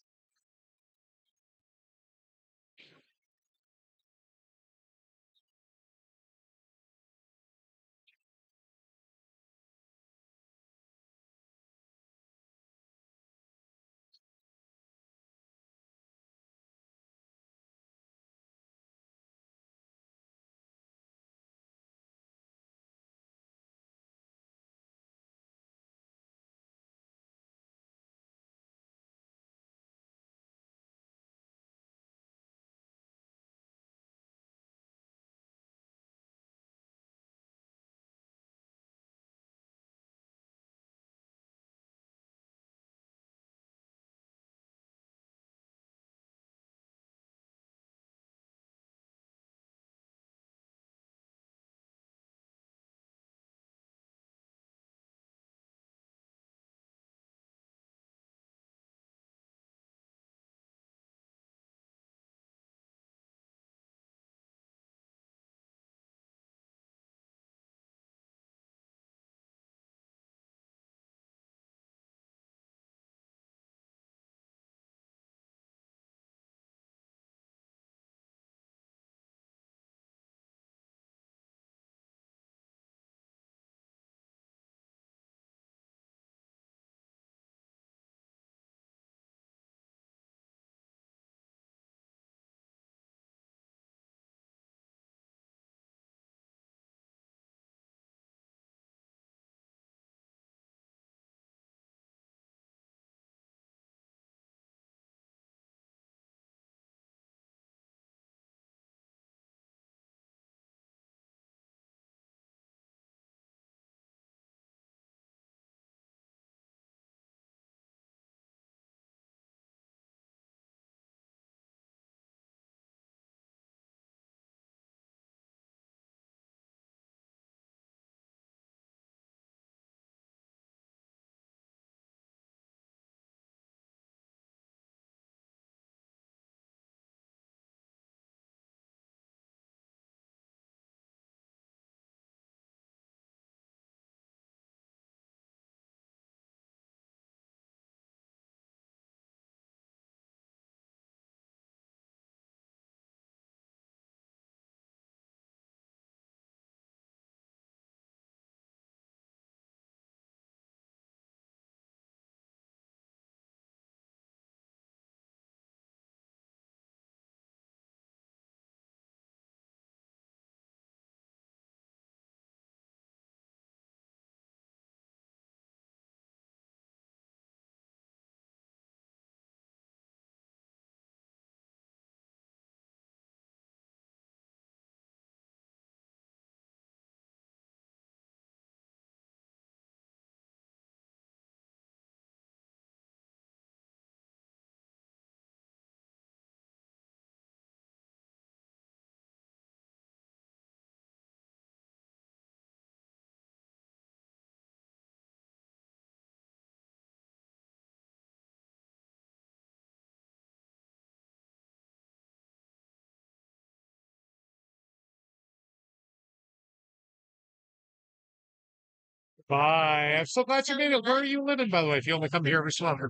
Bye. I'm so glad you made it. Where are you living, by the way? If you only come here every so often.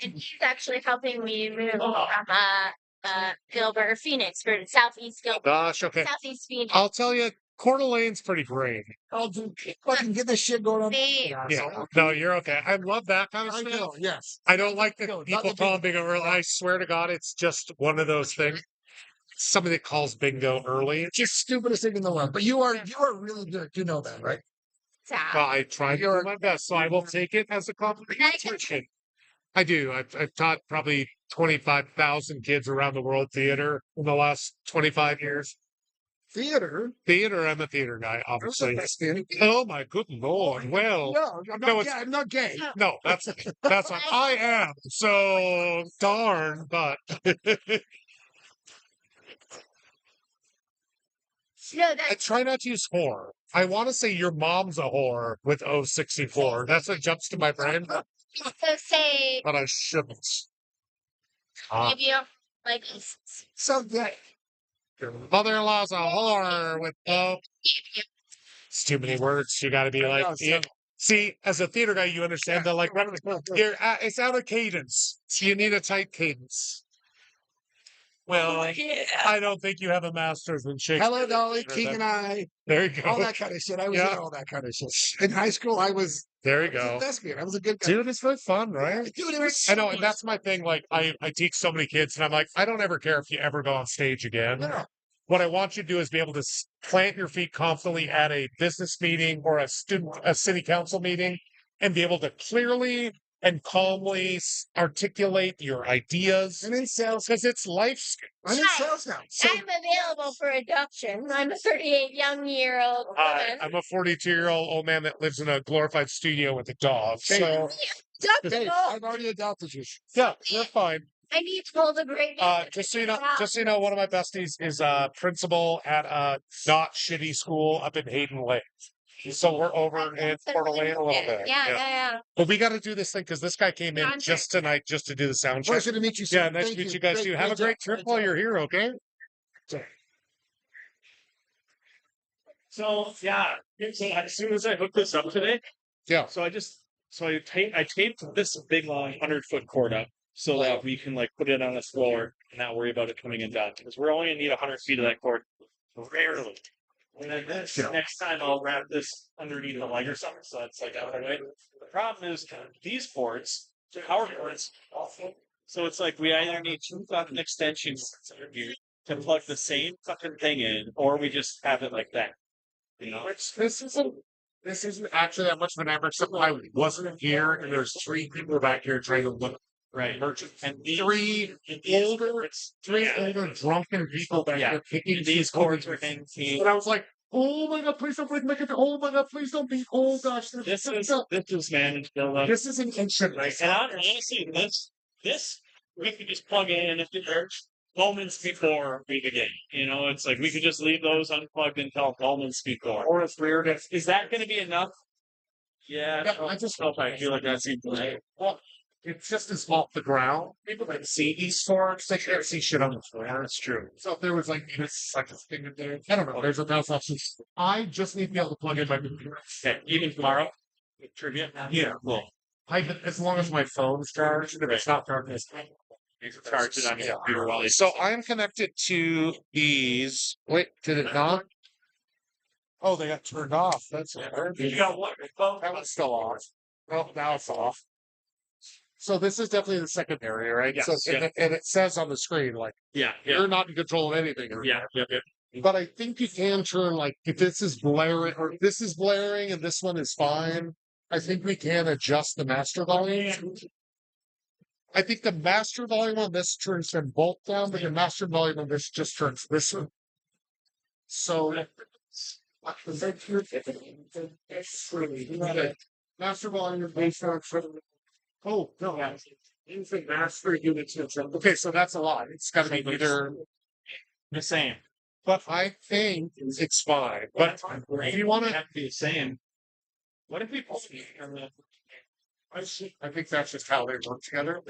And he's actually helping me move from Gilbert, Phoenix, for Southeast Gilbert, Gosh, okay. Southeast Phoenix. I'll tell you, Coeur d'Alene's pretty great. I'll do fucking get this shit going on. They- Yeah, no, you're okay. I love that kind of I stuff. know, yes. I don't like the No, not people the calling bingo early. I swear to God, it's just one of those things. Somebody that calls bingo early. It's just stupidest thing in the world. But you are really good. You know that, right? Well, I try to do my best, so I will take it as a compliment. I do. I've taught probably 25,000 kids around the world theater in the last 25 years. Theater. Theater, I'm a theater guy, obviously. That's theater. Oh my good lord! Well, No, I'm no, not, it's- I'm not gay. no, that's what I am. So darn, but No, I that's try not to use whore. I want to say your mom's a whore with 064. That's what jumps to my brain, so say but I shouldn't. Ah, give you like So gay. your mother-in-law's a whore with it's too many words. You got to be I like, know, yeah. See, as a theater guy, you understand that like it's out of cadence. So you need a tight cadence. Well, I don't think you have a master's in Shakespeare. Hello, Dolly, Or King that- and I, There you all go. that kind of shit. I was Yeah. in all that kind of shit. In high school, I was There you a go. lesbian. I was a good guy. Dude, it's really fun, right? Dude, it was I know, and that's my thing. Like, I teach so many kids, and I'm like, I don't ever care if you ever go on stage again. No. What I want you to do is be able to plant your feet confidently at a business meeting or a city council meeting, and be able to clearly and calmly articulate your ideas I'm in sales. because it's life skills. I'm in sales now. So I'm available for adoption. I'm a 38-year-old woman. I'm a 42-year-old old man that lives in a glorified studio with a dog. So Dave, Adoptable. I've already adopted you. yeah, you're fine. I need to hold a great. Just so you know, one of my besties is a principal at a not shitty school up in Hayden Lake. So we're over in Port Orleans a little bit. Yeah. But we got to do this thing because this guy came in Yeah, I'm just tonight just to do the sound check. Pleasure to meet you. Sir. Yeah, nice Thank to meet you guys too. Have a great trip while you're here, okay? So yeah, so as soon as I hooked this up today, Yeah. so I taped this big long 100-foot cord up so that we can like put it on the floor and not worry about it coming in done because we're only gonna need 100 feet of that cord, rarely. And then this next time I'll wrap this underneath the leg or something so it's like out of the way. The problem is these cords, power cords, so it's like we either need two fucking extensions here to plug the same fucking thing in, or we just have it like that. You know? Which this isn't actually that much of an average. Except I wasn't here, and there's 3 people back here trying to look Right. merchant, and these- three older drunken people back Yeah. here kicking These cords were hanging. And I was like, oh my god, please don't break my computer. Oh my god, please don't be. Oh gosh, This is managed build up. this is an ancient race. And honestly, this we could just plug in if it hurts moments before we begin. You know, it's like we could just leave those unplugged until moments before. Or it's weird if Is that going to be enough? Yeah, Yeah, I just hope I feel like that's right. well, it's just as off the ground. People that see these storms, they can't see shit on the floor. That's true. So if there was like this like a thing in there, I don't know. There's a mouse options. I just need to be able to plug in my computer. Okay, even tomorrow, trivia. Yeah, Cool. as long as my phone's charged. If it's not charged, it's Charge it on your computer while you. So I'm connected to these. Wait, did it not? Oh, they got turned off. That's weird. You got what? Your phone? That was still off. Well, now it's off. So this is definitely the second area, right? Yes, So yeah. and it says on the screen like Yeah, you're not in control of anything. yeah. But I think you can turn like if this is blaring or if this is blaring and this one is fine. I think we can adjust the master volume. I think the master volume on this turns them both down, but the master volume on this just turns this one. So master volume based on oh no, infant master units. Okay, so that's a lot. It's got to be either. The same. But I think it's fine. But if you want to, have to be the same. What if we pull on the I think that's just how they work together.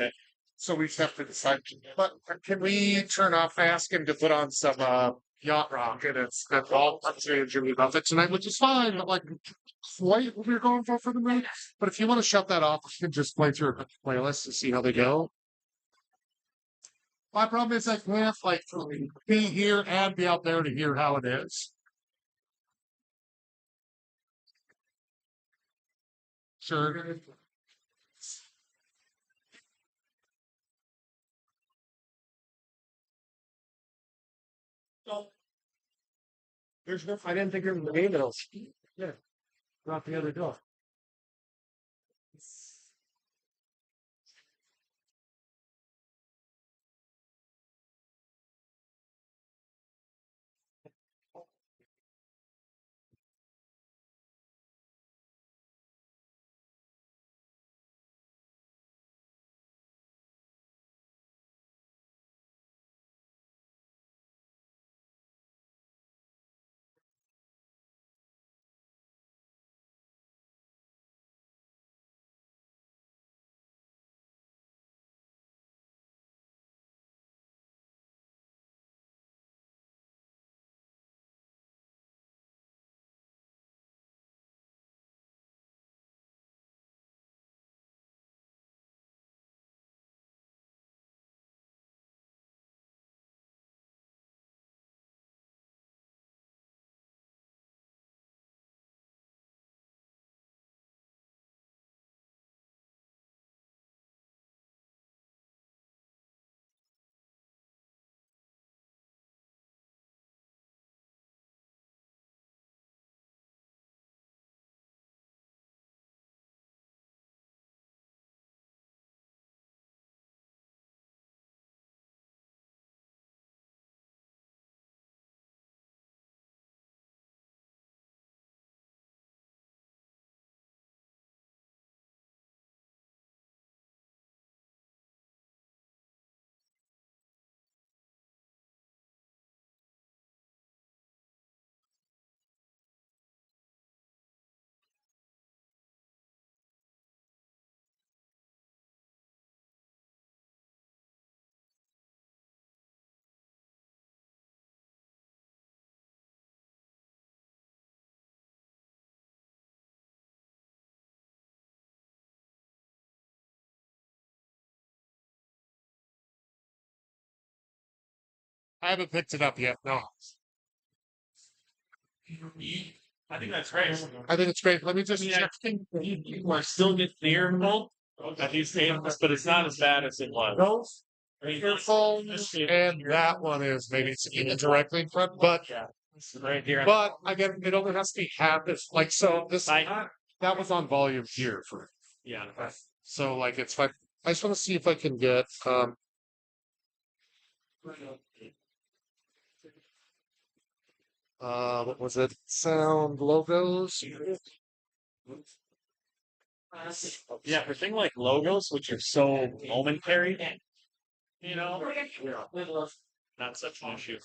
So we just have to decide. But can we turn off? Ask him to put on some yacht rock, and that's all I'm saying Jimmy Buffett tonight, which is fine, but like quite what we're going for the night. But if you want to shut that off, you can just play through a playlist and see how they go. My problem is I can't like be here and be out there to hear how it is. Sure. There's no. I didn't think there was an email. Yeah, not the other door. I haven't picked it up yet. No, I think that's great. I think it's great. Let me just I check. think people are still getting the earful at these things, but it's not as bad as it was. Those I mean, earphones and that one is maybe it's even directly in front, but yeah, right here. again, it only has to be half this. Like so, this I, that was on volume here for yeah. so like it's fine. I just want to see if I can get what was it? Sound logos. Yeah, for thing like logos, which are so momentary, you know, not such an issue.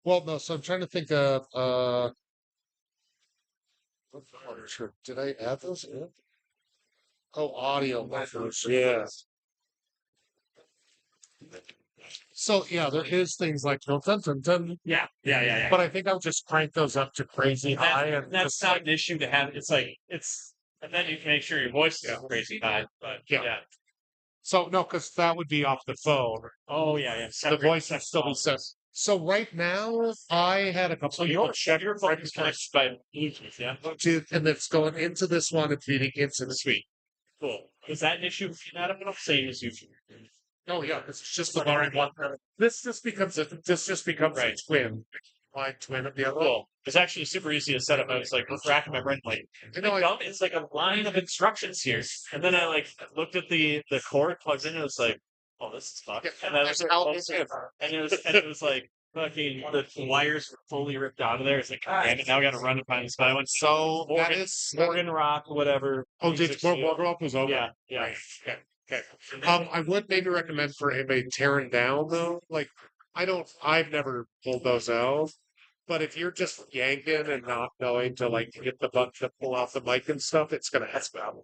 Well, no. So I'm trying to think of sure. Did I add those in? Oh, audio buffers. Yeah. So yeah, there is things like dun, dun, dun, dun, Yeah. but I think I'll just crank those up to crazy high and That's just not like an issue to have. It's like and then you can make sure your voice is crazy high. But Yeah. so no, because that would be off the phone. Oh yeah. The Separate- voice would still be set. So right now, I had a couple So of your people check your phone is connected by Bluetooth, yeah. Bluetooth, and it's going into this one and feeding into the suite. Cool. Is that an issue for you, Adam? Same as you. Oh yeah, it's just the volume one. This just becomes a Right. twin, my twin of the other one. Cool. It's actually super easy to set up. I was like, racking my brain like, You know, it's like a line of instructions here. And then I like looked at the cord plugs in and it was like, oh, this is fucked. Yeah, And then there's how it was like fucking the wires were fully ripped out of there. It's like, God damn it, now I gotta run to find this. But I went to So that Morgan, is Morgan Rock, whatever. Oh, did 360. Morgan Rock was over? Yeah. Right. Okay. Okay. I would maybe recommend for anybody tearing down though. Like, I've never pulled those out. But if you're just yanking and not knowing to like hit the button to pull off the mic and stuff, it's gonna happen.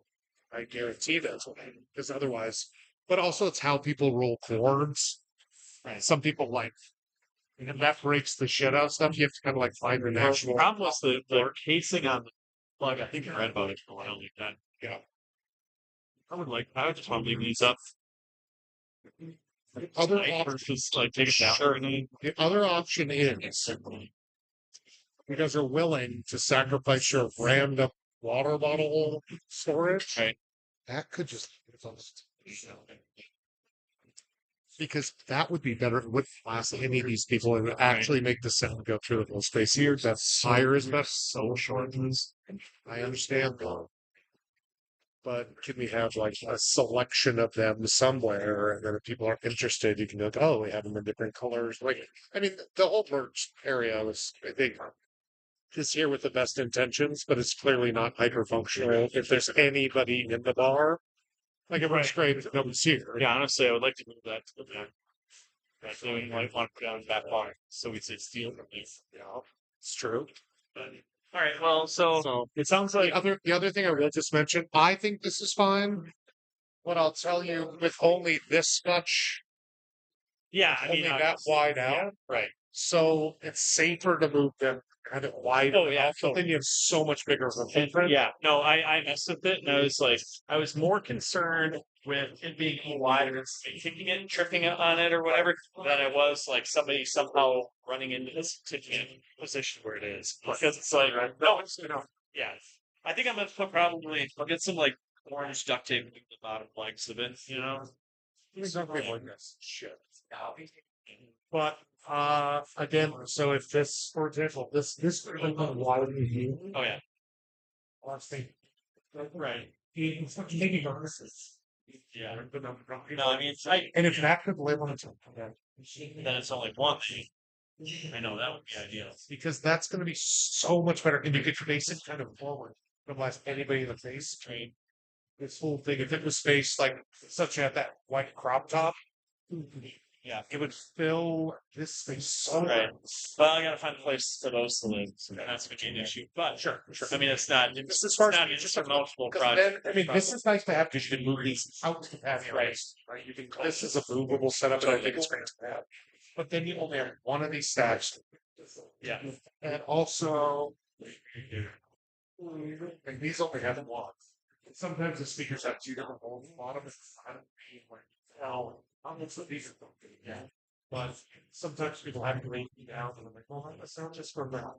I guarantee that's what because otherwise. But also, it's how people roll chords. Right. Some people like And that breaks the shit out of stuff. You have to kind of like find the The natural. problem was the casing on the plug. I think I read about it for a while like that. Yeah. I would just want to leave these up. Other Tonight option, versus like take a shower. the other option is you guys are willing to sacrifice your random water bottle storage. Right. That could just because that would be better. It would last any of these people and actually make the sound go through the whole space here. That's higher is best. So short. I understand though. But can we have like a selection of them somewhere? And then if people are interested, you can go, oh, we have them in different colors. Like, I mean, the whole merch area was, I think, is here with the best intentions, but it's clearly not hyper functional. If there's anybody in the bar, like it works great if no one's here. Yeah, honestly, I would like to move that to the back. But then we might want to put it on the back bar so we say steel from these. Yeah, it's true. All right. Well, so So it sounds like the other thing I will just mention, I think this is fine. What I'll tell you, with only this much, yeah. I only mean, that wide yeah, out, right. so it's safer to move them kind of wide. Oh, yeah, So then you have so much bigger of a footprint. Yeah, no, I messed with it, and I was more concerned with it being wider and kicking it, tripping it on it, or whatever, than I was like somebody somehow running into this tipping position where it is, because it's like, no, it's yeah. I think I'm gonna I'll get some like orange duct tape to the bottom legs of it, you know. Something like this. Shit. But again, so if this, for example, this could have been widen here. Oh yeah, Last thing. right. Maybe bonuses. Yeah. No, I mean, And if that could live on its own, then it's only one thing. I know that would be ideal. because that's going to be so much better, and you could face it kind of forward, otherwise anybody in the face. Right. This whole thing, if it was faced like such at that white crop top, Yeah. it would fill this space so Right. much. Well, I gotta find a place for those to live, and that's gonna be an issue. But Sure. I mean, it's not. It's not an insurmountable project. Then, I mean, this is nice to have because you can move these out to the patio. Right. Right. You can. This is a movable setup, and I think it's great to have. But then you only have one of these stacks. Yeah. And also, and these only have one. Sometimes the speakers have two different holes. A lot of it's kind of being like, oh, how much of these are going yeah. But sometimes people have to rate me down, and I'm like, well, that sound just for that.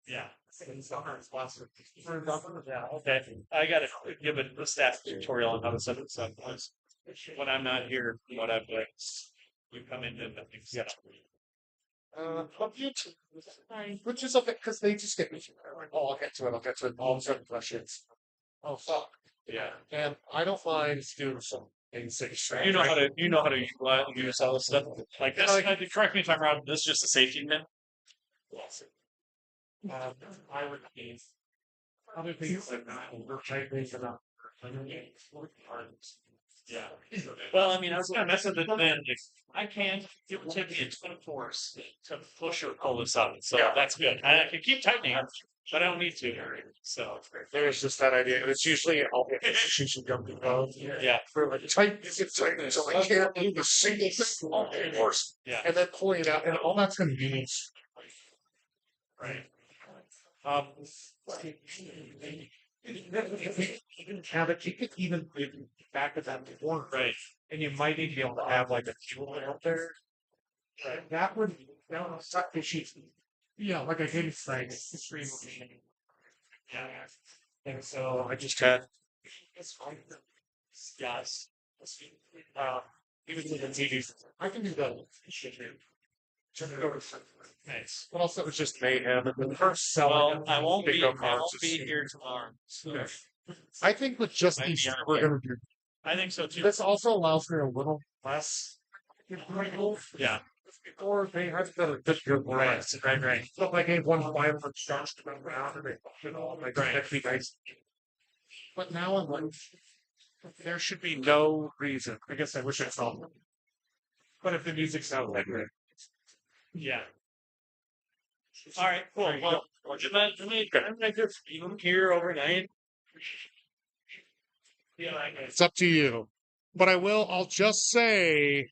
Yeah. It's not our sponsor. Yeah. Okay. I gotta give a staff tutorial on how to set it up. When I'm not here, what I've like, you come in and nothing's set up. Which is okay because they just get me. Oh, I'll get to it. All of a sudden, questions. Oh fuck. Yeah. And I don't mind doing some basic. You know how to use all this stuff. Like this. Correct me if I'm wrong. This is just a safety pin. I would need other things like that. We're trying things about. Yeah. Well, I mean, I was gonna mess with it then. I can't. It would take me a ton of force to push or pull this up. So Yeah. that's good. I can keep tightening it, but I don't need to. So There's just that idea, and it's usually I'll get she should jump above. yeah. For like tight, it's tight until I can't move a single thing anymore. Yeah. And then pulling it out, and all that's going to be. Right. Even have it, you could even put back of that corner. Right. And you might even be able to have like a fuel out there. Right. That would suck the sheets. Yeah, like I did like stream. Yeah. And so I just had Yes. even with the TV, I can do that. Turn it over. Nice. But also it was just mayhem. And the first selling. Well, I won't big be. go I cards won't be is- here tomorrow. So I think with just Might these, be on we're our gonna do. I think so too. This also allows for a little less. Yeah. Before they had to get your breath. Right. So I gave one violent charge to them around and they fucked it all. Like, that'd be nice. But now I'm like, there should be no reason. I guess I wish I felt it. But if the music sounds like it. Yeah. All right. Cool. Well, I'm just even here overnight. Yeah. It's up to you. But I'll just say